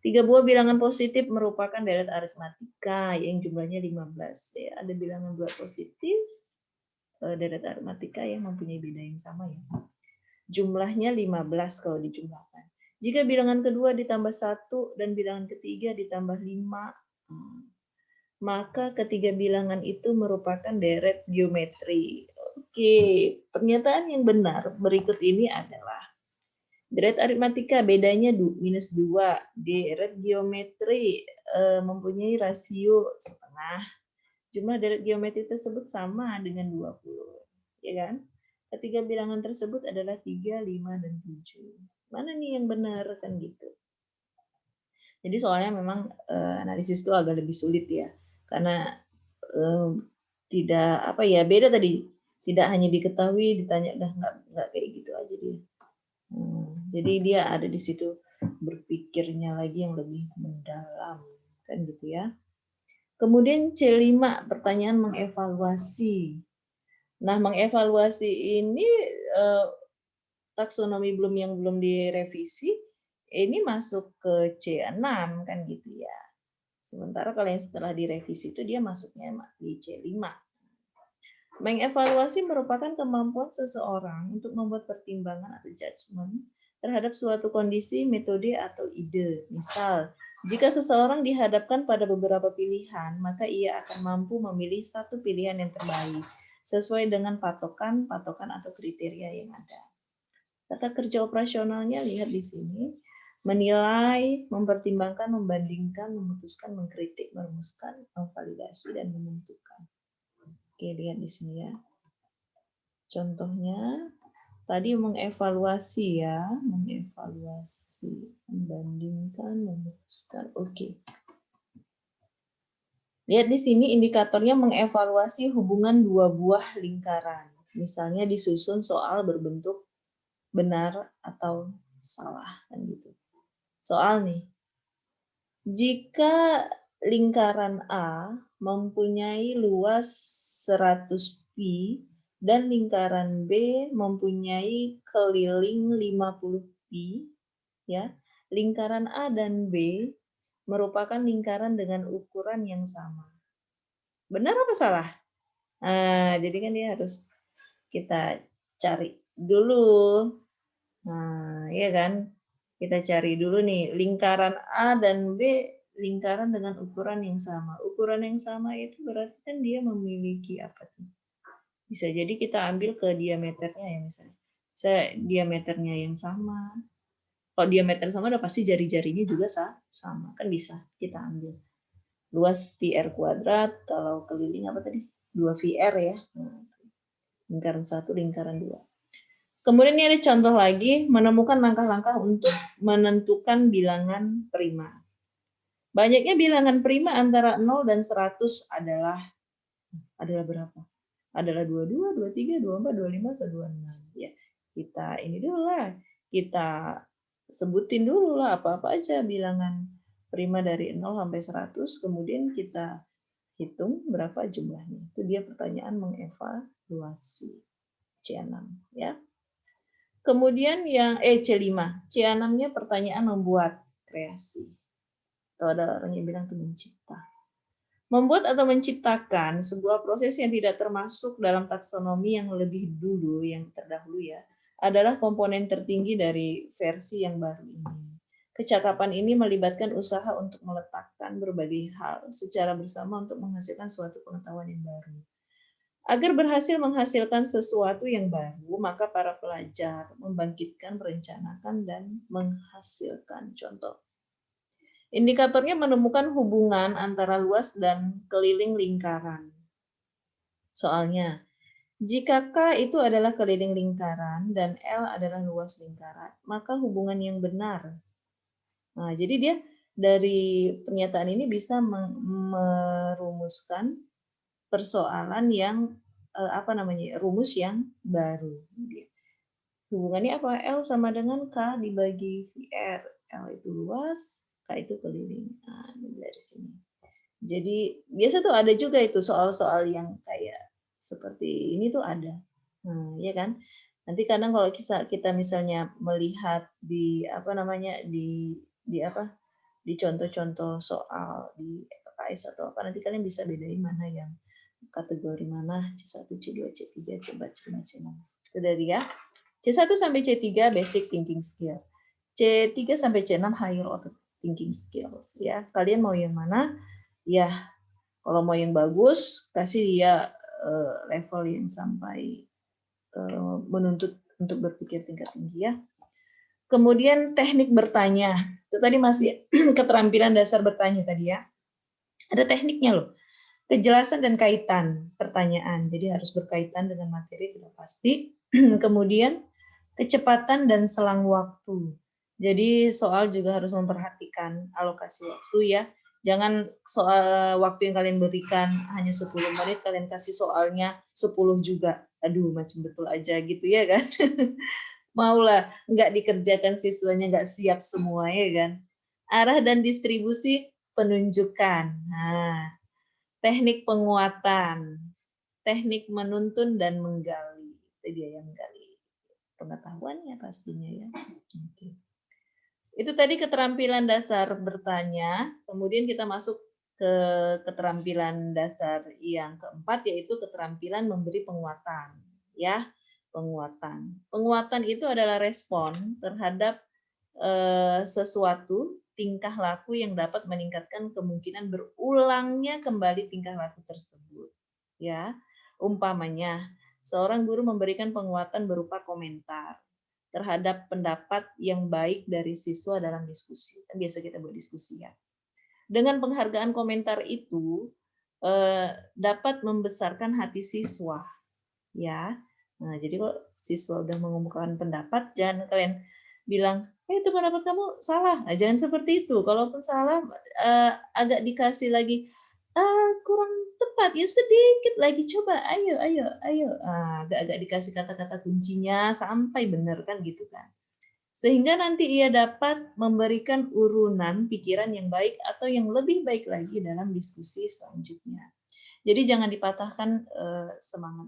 Speaker 1: 3 buah bilangan positif merupakan deret aritmatika yang jumlahnya 15. Ya, ada bilangan 2 positif, deret aritmatika yang mempunyai beda yang sama ya. Jumlahnya 15 kalau dijumlahkan. Jika bilangan kedua ditambah 1 dan bilangan ketiga ditambah 5, maka ketiga bilangan itu merupakan deret geometri. Oke, pernyataan yang benar berikut ini adalah deret aritmatika bedanya minus 2, deret geometri mempunyai rasio setengah. Jumlah deret geometri tersebut sama dengan 20, ya kan? Ketiga bilangan tersebut adalah 3, 5, dan 7. Mana nih yang benar kan gitu. Jadi soalnya memang analisis itu agak lebih sulit ya. Karena tidak apa ya, beda tadi. Tidak hanya diketahui, ditanya udah nggak kayak gitu aja dia. Jadi dia ada di situ berpikirnya lagi yang lebih mendalam kan gitu ya. Kemudian C5 pertanyaan mengevaluasi. Nah, mengevaluasi ini taksonomi yang belum direvisi ini masuk ke C6 kan gitu ya. Sementara kalau yang setelah direvisi itu dia masuknya di C5. Mengevaluasi merupakan kemampuan seseorang untuk membuat pertimbangan atau judgement terhadap suatu kondisi, metode, atau ide. Misal, jika seseorang dihadapkan pada beberapa pilihan, maka ia akan mampu memilih satu pilihan yang terbaik sesuai dengan patokan atau kriteria yang ada. Kata kerja operasionalnya lihat di sini, menilai, mempertimbangkan, membandingkan, memutuskan, mengkritik, merumuskan, memvalidasi, dan menentukan. Oke, lihat di sini ya. Contohnya, tadi mengevaluasi ya, mengevaluasi, membandingkan, memutuskan. Oke. Lihat di sini indikatornya mengevaluasi hubungan dua buah lingkaran. Misalnya disusun soal berbentuk benar atau salah kan gitu. Soal nih. Jika lingkaran A mempunyai luas 100 pi dan lingkaran B mempunyai keliling 50 pi, ya. Lingkaran A dan B merupakan lingkaran dengan ukuran yang sama. Benar apa salah? Nah, jadi kan dia harus kita cari dulu. Nah, iya kan? Kita cari dulu nih, lingkaran A dan B lingkaran dengan ukuran yang sama. Ukuran yang sama itu berarti kan dia memiliki apa tuh? Bisa jadi kita ambil ke diameternya ya misalnya. Saya diameternya yang sama. Kalau diameter sama udah pasti jari-jarinya juga sama. Kan bisa kita ambil. Luas VR kuadrat, kalau keliling apa tadi? 2 VR ya. Lingkaran 1, lingkaran 2. Kemudian ini ada contoh lagi, menemukan langkah-langkah untuk menentukan bilangan prima. Banyaknya bilangan prima antara 0 dan 100 adalah berapa? Adalah 22, 23, 24, 25, atau 26. Ya, kita ini dulu lah. Kita sebutin dulu lah apa-apa aja bilangan prima dari 0 sampai 100, kemudian kita hitung berapa jumlahnya. Itu dia pertanyaan mengevaluasi. C6 ya. Kemudian yang C5. C6-nya pertanyaan membuat kreasi. Atau ada orang yang bilang itu mencipta. Membuat atau menciptakan sebuah proses yang tidak termasuk dalam taksonomi yang lebih dulu, yang terdahulu ya, adalah komponen tertinggi dari versi yang baru ini. Kecakapan ini melibatkan usaha untuk meletakkan berbagai hal secara bersama untuk menghasilkan suatu pengetahuan yang baru. Agar berhasil menghasilkan sesuatu yang baru, maka para pelajar membangkitkan, merencanakan, dan menghasilkan. Contoh, indikatornya menemukan hubungan antara luas dan keliling lingkaran. Soalnya, jika K itu adalah keliling lingkaran dan L adalah luas lingkaran, maka hubungan yang benar. Nah, jadi dia dari pernyataan ini bisa merumuskan persoalan yang rumus yang baru. Hubungannya apa? L sama dengan K dibagi VR. L itu luas, K itu keliling. Nah, ini dari sini. Jadi biasa tuh ada juga itu soal-soal yang kayak seperti ini tuh ada. Nah, ya kan? Nanti kadang kalau kita misalnya melihat di di contoh-contoh soal di PKS atau apa, nanti kalian bisa bedain mana yang kategori mana C1, C2, C3, C4, C5, C6. Itu dari ya. C1 sampai C3 basic thinking skill. C3 sampai C6 higher order thinking skills ya. Kalian mau yang mana? Ya, kalau mau yang bagus kasih dia level yang sampai menuntut untuk berpikir tingkat tinggi ya. Kemudian teknik bertanya. Itu tadi masih keterampilan dasar bertanya tadi ya. Ada tekniknya loh. Kejelasan dan kaitan pertanyaan, jadi harus berkaitan dengan materi sudah pasti. Kemudian kecepatan dan selang waktu. Jadi soal juga harus memperhatikan alokasi waktu ya. Jangan soal waktu yang kalian berikan hanya 10 menit, kalian kasih soalnya 10 juga. Aduh, macam betul aja gitu ya kan. Maulah nggak dikerjakan siswanya nggak siap semua ya kan. Arah dan distribusi penunjukan. Nah, teknik penguatan, teknik menuntun dan menggali. Itu dia yang menggali pengetahuannya pastinya ya. Oke. Itu tadi keterampilan dasar bertanya. Kemudian kita masuk ke keterampilan dasar yang keempat, yaitu keterampilan memberi penguatan. Ya, penguatan. Penguatan itu adalah respon terhadap sesuatu tingkah laku yang dapat meningkatkan kemungkinan berulangnya kembali tingkah laku tersebut. Ya, umpamanya seorang guru memberikan penguatan berupa komentar terhadap pendapat yang baik dari siswa dalam diskusi. Biasa kita buat diskusi ya. Dengan penghargaan komentar itu dapat membesarkan hati siswa, ya. Nah, jadi kalau siswa udah mengemukakan pendapat, jangan kalian bilang, itu pendapat kamu salah. Nah, jangan seperti itu. Kalaupun salah, agak dikasih lagi, kurang tepat ya, sedikit lagi, coba, ayo. Agak-agak dikasih kata-kata kuncinya sampai benar kan gitu kan. Sehingga nanti ia dapat memberikan urunan pikiran yang baik atau yang lebih baik lagi dalam diskusi selanjutnya. Jadi jangan dipatahkan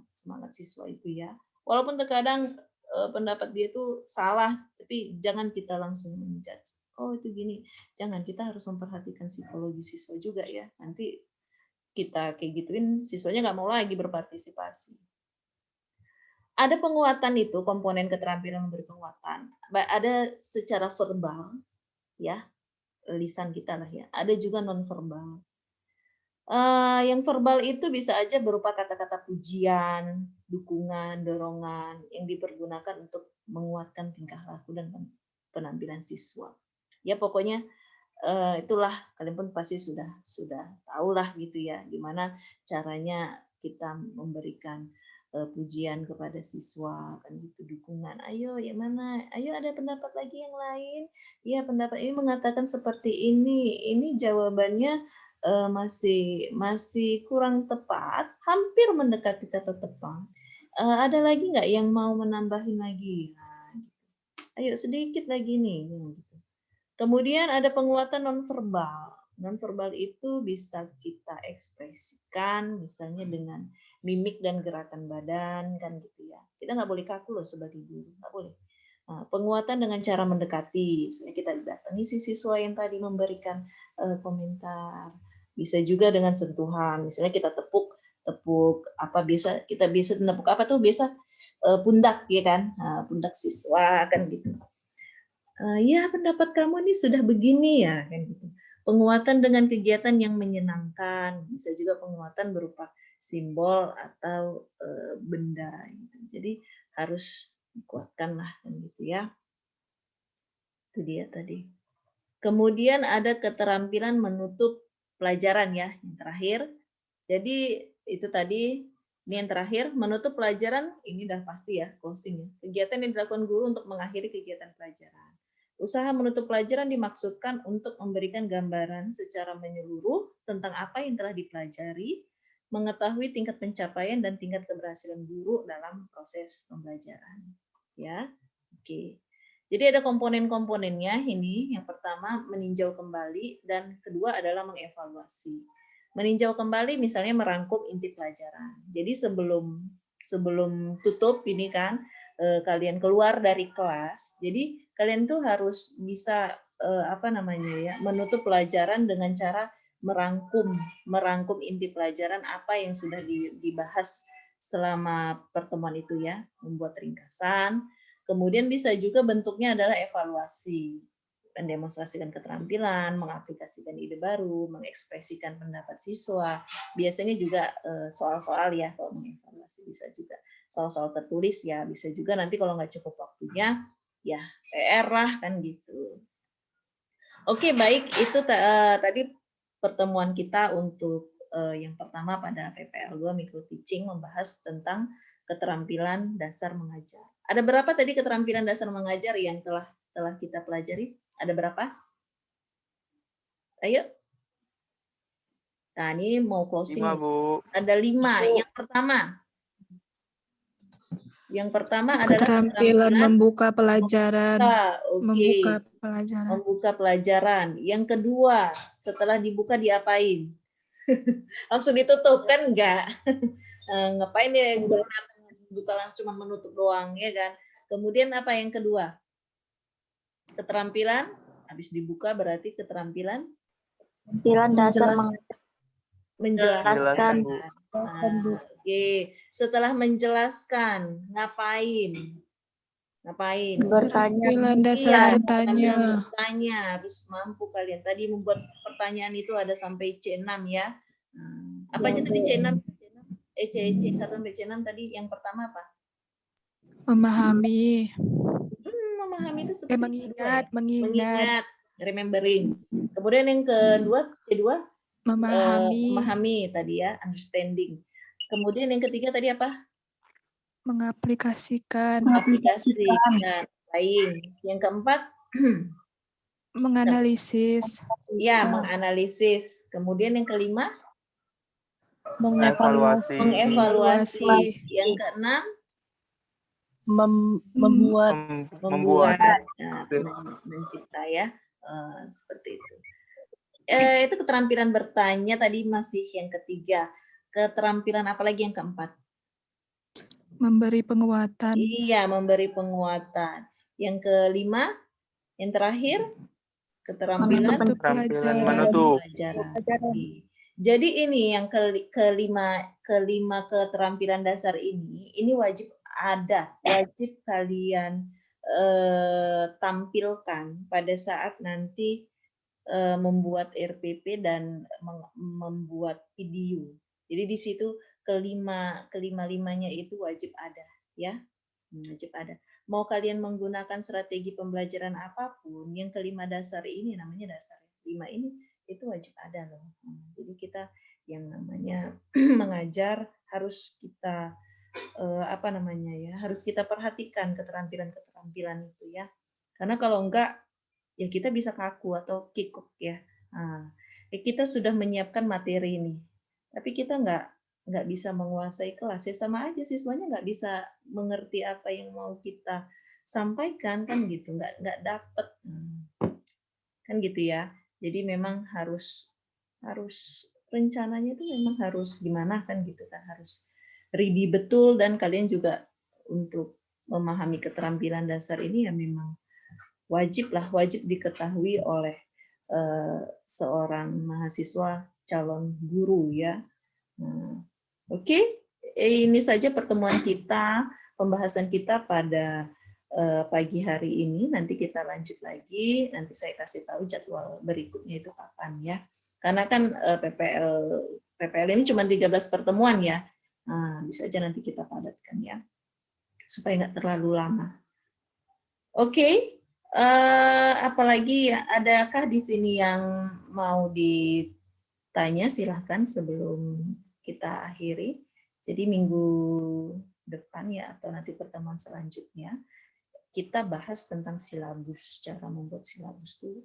Speaker 1: semangat siswa itu ya. Walaupun terkadang pendapat dia itu salah, tapi jangan kita langsung menjudge. Oh itu gini, jangan, kita harus memperhatikan psikologi siswa juga ya. Nanti kita kayak gituin, siswanya nggak mau lagi berpartisipasi. Ada penguatan itu, komponen keterampilan memberi penguatan. Ada secara verbal, ya, lisan kita lah ya. Ada juga non verbal. Yang verbal itu bisa aja berupa kata-kata pujian, dukungan, dorongan yang dipergunakan untuk menguatkan tingkah laku dan penampilan siswa. Ya pokoknya itulah, kalian pun pasti sudah tahu lah gitu ya, gimana caranya kita memberikan pujian kepada siswa kan gitu, dukungan. Ayo yang mana? Ayo ada pendapat lagi yang lain? Ya pendapat ini mengatakan seperti ini. Ini jawabannya masih kurang tepat, hampir mendekati kata tepat. Ada lagi nggak yang mau menambahin lagi? Nah, gitu. Ayo sedikit lagi nih. Gitu. Kemudian ada penguatan nonverbal. Nonverbal itu bisa kita ekspresikan misalnya dengan mimik dan gerakan badan kan gitu ya. Kita nggak boleh kaku loh sebagai guru, nggak boleh. Nah, penguatan dengan cara mendekati. Misalnya kita datangi si siswa yang tadi memberikan komentar. Bisa juga dengan sentuhan. Misalnya kita tepuk apa, kita biasa menepuk apa tuh, biasa pundak ya kan. Nah, pundak siswa kan gitu. Ya pendapat kamu ini sudah begini ya kan gitu. Penguatan dengan kegiatan yang menyenangkan, bisa juga penguatan berupa simbol atau benda gitu. Jadi harus dikuatkan lah kan gitu ya. Itu dia tadi. Kemudian ada keterampilan menutup pelajaran ya, yang terakhir. Jadi itu tadi, ini yang terakhir, menutup pelajaran, ini udah pasti ya, closing ya. Kegiatan yang dilakukan guru untuk mengakhiri kegiatan pelajaran. Usaha menutup pelajaran dimaksudkan untuk memberikan gambaran secara menyeluruh tentang apa yang telah dipelajari, mengetahui tingkat pencapaian dan tingkat keberhasilan guru dalam proses pembelajaran. Ya, oke. Jadi ada komponen-komponennya ini. Yang pertama meninjau kembali dan kedua adalah mengevaluasi. Meninjau kembali misalnya merangkum inti pelajaran. Jadi sebelum tutup ini kan kalian keluar dari kelas. Jadi kalian tuh harus bisa menutup pelajaran dengan cara merangkum inti pelajaran apa yang sudah dibahas selama pertemuan itu ya, membuat ringkasan. Kemudian bisa juga bentuknya adalah evaluasi, mendemonstrasikan keterampilan, mengaplikasikan ide baru, mengekspresikan pendapat siswa. Biasanya juga soal-soal ya, kalau mengevaluasi bisa juga soal-soal tertulis ya, bisa juga nanti kalau nggak cukup waktunya ya PR lah kan gitu. Oke, baik, itu tadi pertemuan kita untuk yang pertama pada PPL 2 Micro Teaching membahas tentang keterampilan dasar mengajar. Ada berapa tadi keterampilan dasar mengajar yang telah kita pelajari? Ada berapa? Ayo. Nah, ini mau closing.
Speaker 3: 5, Bu.
Speaker 1: Ada 5. Yang pertama adalah
Speaker 4: keterampilan membuka pelajaran.
Speaker 1: Membuka pelajaran. Yang kedua, setelah dibuka diapain? Langsung ditutup kan enggak? Ngapain ya buka langsung cuma menutup doang ya kan? Kemudian apa yang kedua? Keterampilan habis dibuka berarti keterampilan
Speaker 2: dasar
Speaker 1: menjelaskan. Oke, setelah menjelaskan, ngapain? Ngapain?
Speaker 4: Keterampilan dasar
Speaker 1: Iya,
Speaker 4: bertanya.
Speaker 1: keterampilan bertanya, harus mampu kalian. Tadi membuat pertanyaan itu ada sampai C6 ya. Apa aja tadi C6? C1 sampai C6 tadi yang pertama apa?
Speaker 4: Memahami.
Speaker 1: Memahami itu seperti
Speaker 4: Mengingat.
Speaker 1: mengingat, remembering. Kemudian yang kedua, C2,
Speaker 4: Memahami.
Speaker 1: memahami tadi ya, understanding. Kemudian yang ketiga tadi apa?
Speaker 4: Mengaplikasikan.
Speaker 1: Lain. Yang keempat,
Speaker 4: Menganalisis.
Speaker 1: ya, menganalisis. Kemudian yang kelima,
Speaker 3: Evaluasi.
Speaker 1: mengevaluasi. Yang keenam,
Speaker 3: Membuat.
Speaker 1: Nah, mencipta ya. Seperti itu. Itu keterampilan bertanya tadi masih yang ketiga. Keterampilan apa lagi yang keempat?
Speaker 4: Memberi penguatan.
Speaker 1: Iya, memberi penguatan. Yang kelima, yang terakhir, keterampilan
Speaker 3: menutup.
Speaker 1: pelajaran. Jadi ini yang kelima keterampilan dasar ini wajib ada, wajib kalian tampilkan pada saat nanti membuat RPP dan membuat video. Jadi di situ kelima-limanya itu wajib ada, ya. Wajib ada. Mau kalian menggunakan strategi pembelajaran apapun, yang kelima dasar ini namanya dasar 5 ini itu wajib ada loh. Jadi kita yang namanya mengajar harus kita harus kita perhatikan keterampilan itu ya. Karena kalau enggak ya kita bisa kaku atau kikuk ya. Kita sudah menyiapkan materi ini, tapi kita nggak bisa menguasai kelas ya, sama aja siswanya nggak bisa mengerti apa yang mau kita sampaikan kan gitu, nggak dapet kan gitu ya. Jadi memang harus rencananya itu memang harus gimana kan gitu kan, harus ready betul. Dan kalian juga untuk memahami keterampilan dasar ini ya memang wajib diketahui oleh seorang mahasiswa calon guru ya. Oke, ini saja pertemuan kita, pembahasan kita pada pagi hari ini. Nanti kita lanjut lagi, nanti saya kasih tahu jadwal berikutnya itu kapan ya. Karena kan PPL ini cuma 13 pertemuan ya. Bisa aja nanti kita padatkan ya, supaya nggak terlalu lama. Oke. Apalagi adakah di sini yang mau ditanya, silahkan sebelum kita akhiri. Jadi minggu depan ya atau nanti pertemuan selanjutnya kita bahas tentang silabus, cara membuat silabus itu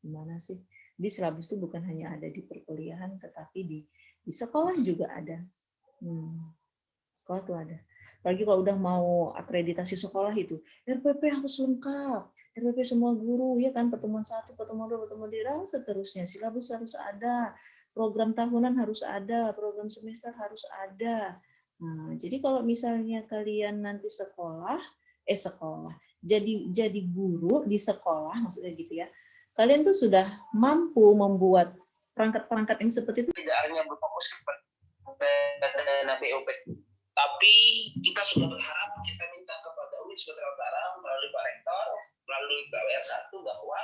Speaker 1: gimana sih. Di silabus itu bukan hanya ada di perkuliahan tetapi di sekolah juga ada. Sekolah tuh ada. Apalagi kalau udah mau akreditasi sekolah itu, RPP harus lengkap, RPP semua guru, ya kan, pertemuan 1, pertemuan 2, pertemuan 3, dan seterusnya. Silabus harus ada, program tahunan harus ada, program semester harus ada. Nah, jadi kalau misalnya kalian nanti jadi guru di sekolah, maksudnya gitu ya, kalian tuh sudah mampu membuat perangkat-perangkat yang seperti itu.
Speaker 5: Tidak hanya berfokus kepada BOP. Tapi kita sudah berharap, kita minta kepada UIN Sumatera Utara melalui Pak Rektor, melalui Pak WR1 bahwa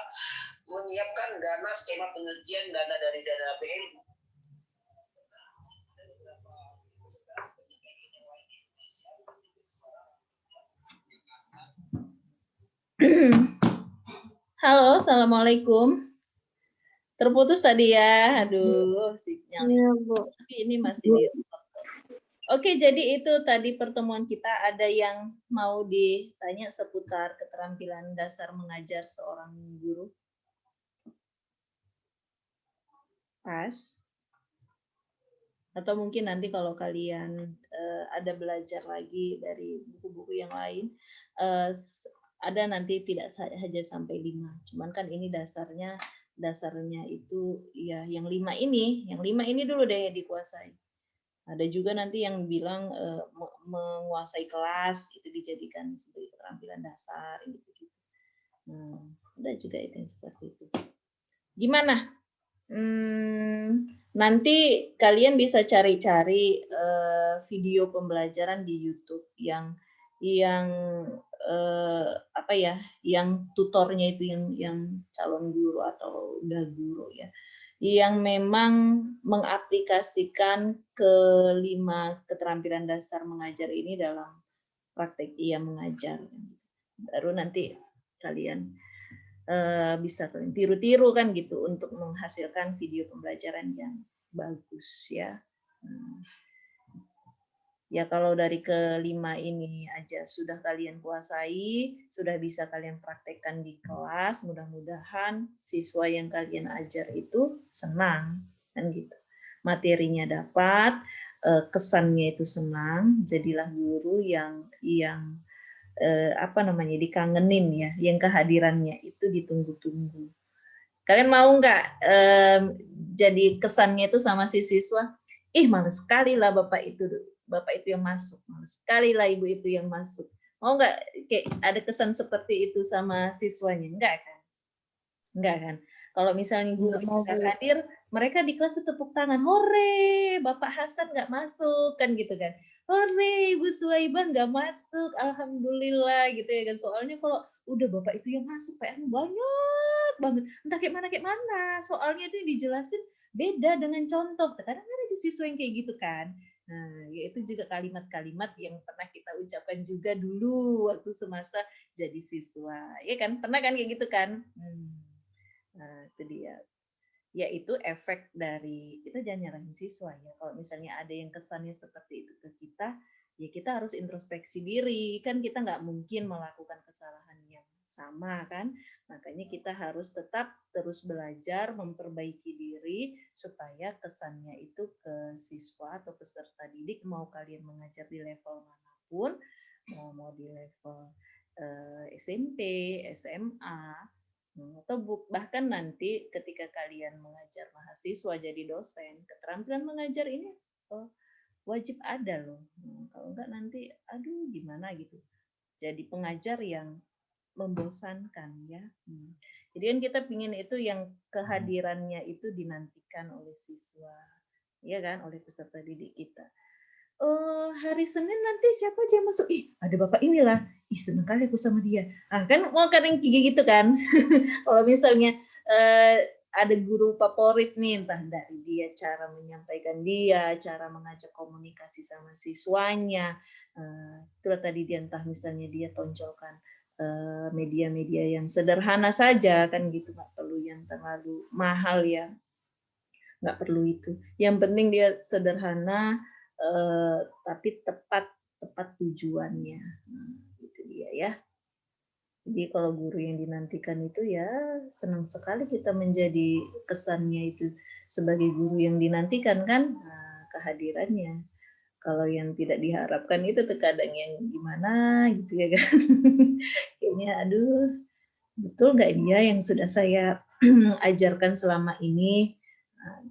Speaker 5: menyiapkan dana skema pengerjaan dana dari dana BLU.
Speaker 1: Halo, assalamualaikum. Terputus tadi ya, aduh sinyal. Tapi ini masih di. Oke, jadi itu tadi pertemuan kita. Ada yang mau ditanya seputar keterampilan dasar mengajar seorang guru? Pas? Atau mungkin nanti kalau kalian ada belajar lagi dari buku-buku yang lain, ada nanti tidak saja sampai 5. Cuman kan ini dasarnya itu ya yang 5 ini dulu deh dikuasai. Ada juga nanti yang bilang menguasai kelas itu dijadikan sebagai keterampilan dasar gitu. Ada juga itu yang seperti itu. Gimana? Nanti kalian bisa cari-cari video pembelajaran di YouTube yang apa ya, yang tutornya itu yang calon guru atau udah guru ya, yang memang mengaplikasikan kelima keterampilan dasar mengajar ini dalam praktek ia mengajar. Baru nanti kalian bisa kalian tiru-tiru kan gitu untuk menghasilkan video pembelajaran yang bagus ya. Ya kalau dari kelima ini aja sudah kalian kuasai, sudah bisa kalian praktekkan di kelas, mudah-mudahan siswa yang kalian ajar itu senang kan gitu. Materinya dapat, kesannya itu senang, jadilah guru yang apa namanya, dikangenin ya, yang kehadirannya itu ditunggu-tunggu. Kalian mau nggak jadi kesannya itu sama si siswa? Ih, males sekali lah bapak itu yang masuk, males sekali lah ibu itu yang masuk. Mau nggak kayak ada kesan seperti itu sama siswanya? Enggak kan? Enggak kan? Kalau misalnya guru nggak hadir, mereka di kelas tepuk tangan, hore, Bapak Hasan nggak masuk kan gitu kan? Hore, Ibu Suwaibah nggak masuk, alhamdulillah gitu ya kan. Soalnya kalau udah Bapak itu yang masuk, PR banyak banget. Entah kayak mana. Soalnya itu yang dijelasin beda dengan contoh. Kadang ada siswa yang kayak gitu kan. Nah, yaitu juga kalimat-kalimat yang pernah kita ucapkan juga dulu waktu semasa jadi siswa. Ya kan? Pernah kan kayak gitu kan? Nah, itu dia. Yaitu efek dari, kita jangan nyalahin siswa ya. Kalau misalnya ada yang kesannya seperti itu ke kita, ya kita harus introspeksi diri. Kan kita nggak mungkin melakukan kesalahan yang sama kan. Makanya kita harus tetap terus belajar, memperbaiki diri, supaya kesannya itu ke siswa atau peserta didik, mau kalian mengajar di level manapun, mau di level SMP, SMA, atau bahkan nanti ketika kalian mengajar mahasiswa jadi dosen, keterampilan mengajar ini wajib ada loh. Kalau enggak nanti aduh gimana gitu. Jadi pengajar yang membosankan ya. Jadi kan kita pingin itu yang kehadirannya itu dinantikan oleh siswa, ya kan, oleh peserta didik kita. Hari Senin nanti siapa aja yang masuk? Ih, ada bapak inilah. Ih, seneng kali aku sama dia. Kan mau kadang gitu kan. Kalau misalnya ada guru favorit nih, entah dari dia cara menyampaikan dia, cara mengajak komunikasi sama siswanya. Itulah tadi dia, entah misalnya dia tonjolkan media-media yang sederhana saja kan gitu, nggak perlu yang terlalu mahal ya, nggak perlu itu. Yang penting dia sederhana, tapi tepat tujuannya. Itu dia ya. Jadi kalau guru yang dinantikan itu ya senang sekali kita menjadi kesannya itu sebagai guru yang dinantikan kan, kehadirannya. Kalau yang tidak diharapkan itu terkadang yang gimana gitu ya kan. Kayaknya aduh, betul nggak dia yang sudah saya ajarkan selama ini?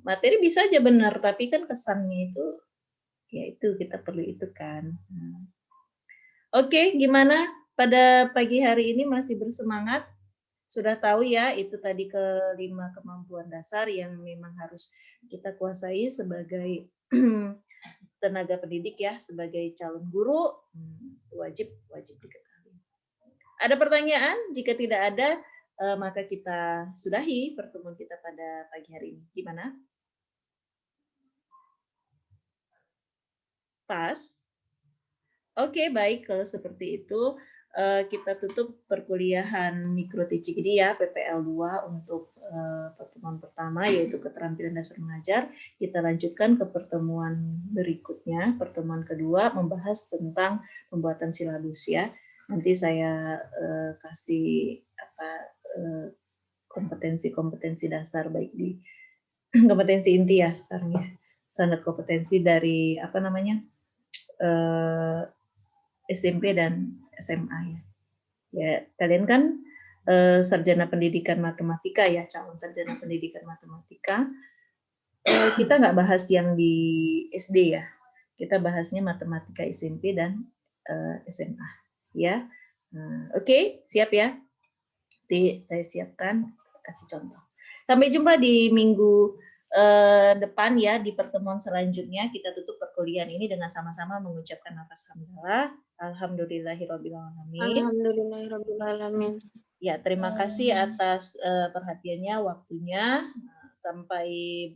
Speaker 1: Materi bisa aja benar, tapi kan kesannya itu ya itu kita perlu itu kan. Oke, gimana pada pagi hari ini, masih bersemangat? Sudah tahu ya itu tadi kelima kemampuan dasar yang memang harus kita kuasai sebagai tenaga pendidik ya, sebagai calon guru, wajib diketahui. Ada pertanyaan? Jika tidak ada, maka kita sudahi pertemuan kita pada pagi hari ini. Gimana? Pas? Oke, baik. Kalau seperti itu, kita tutup perkuliahan mikro teaching ini ya, PPL 2 untuk pertemuan pertama, yaitu keterampilan dasar mengajar. Kita lanjutkan ke pertemuan berikutnya. Pertemuan kedua membahas tentang pembuatan silabus ya. Nanti saya kasih kompetensi-kompetensi dasar, baik di kompetensi inti ya sekarang ya. Standar kompetensi dari SMP dan SMA ya. Ya, kalian kan sarjana pendidikan matematika ya, calon sarjana pendidikan matematika. Kita nggak bahas yang di SD ya. Kita bahasnya matematika SMP dan SMA ya. Oke, siap ya. Nanti saya siapkan kasih contoh. Sampai jumpa di minggu depan ya, di pertemuan selanjutnya kita tutup perkuliahan ini dengan sama-sama mengucapkan nafas hamdalah. Alhamdulillahirabbil alamin.
Speaker 2: Alhamdulillahirabbil alamin.
Speaker 1: Ya, terima kasih atas perhatiannya, waktunya. Sampai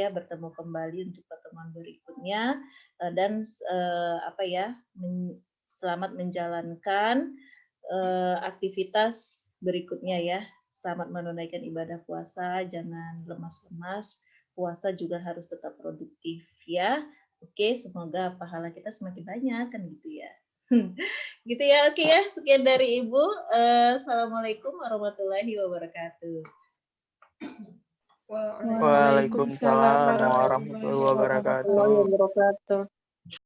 Speaker 1: bertemu kembali untuk pertemuan berikutnya, dan selamat menjalankan aktivitas berikutnya ya. Selamat menunaikan ibadah puasa, jangan lemas-lemas. Puasa juga harus tetap produktif ya. Oke, semoga pahala kita semakin banyak kan gitu ya. Gitu ya, oke ya. Sekian dari Ibu. Assalamualaikum warahmatullahi wabarakatuh.
Speaker 3: Waalaikumsalam warahmatullahi wabarakatuh.
Speaker 2: Wabarakatuh.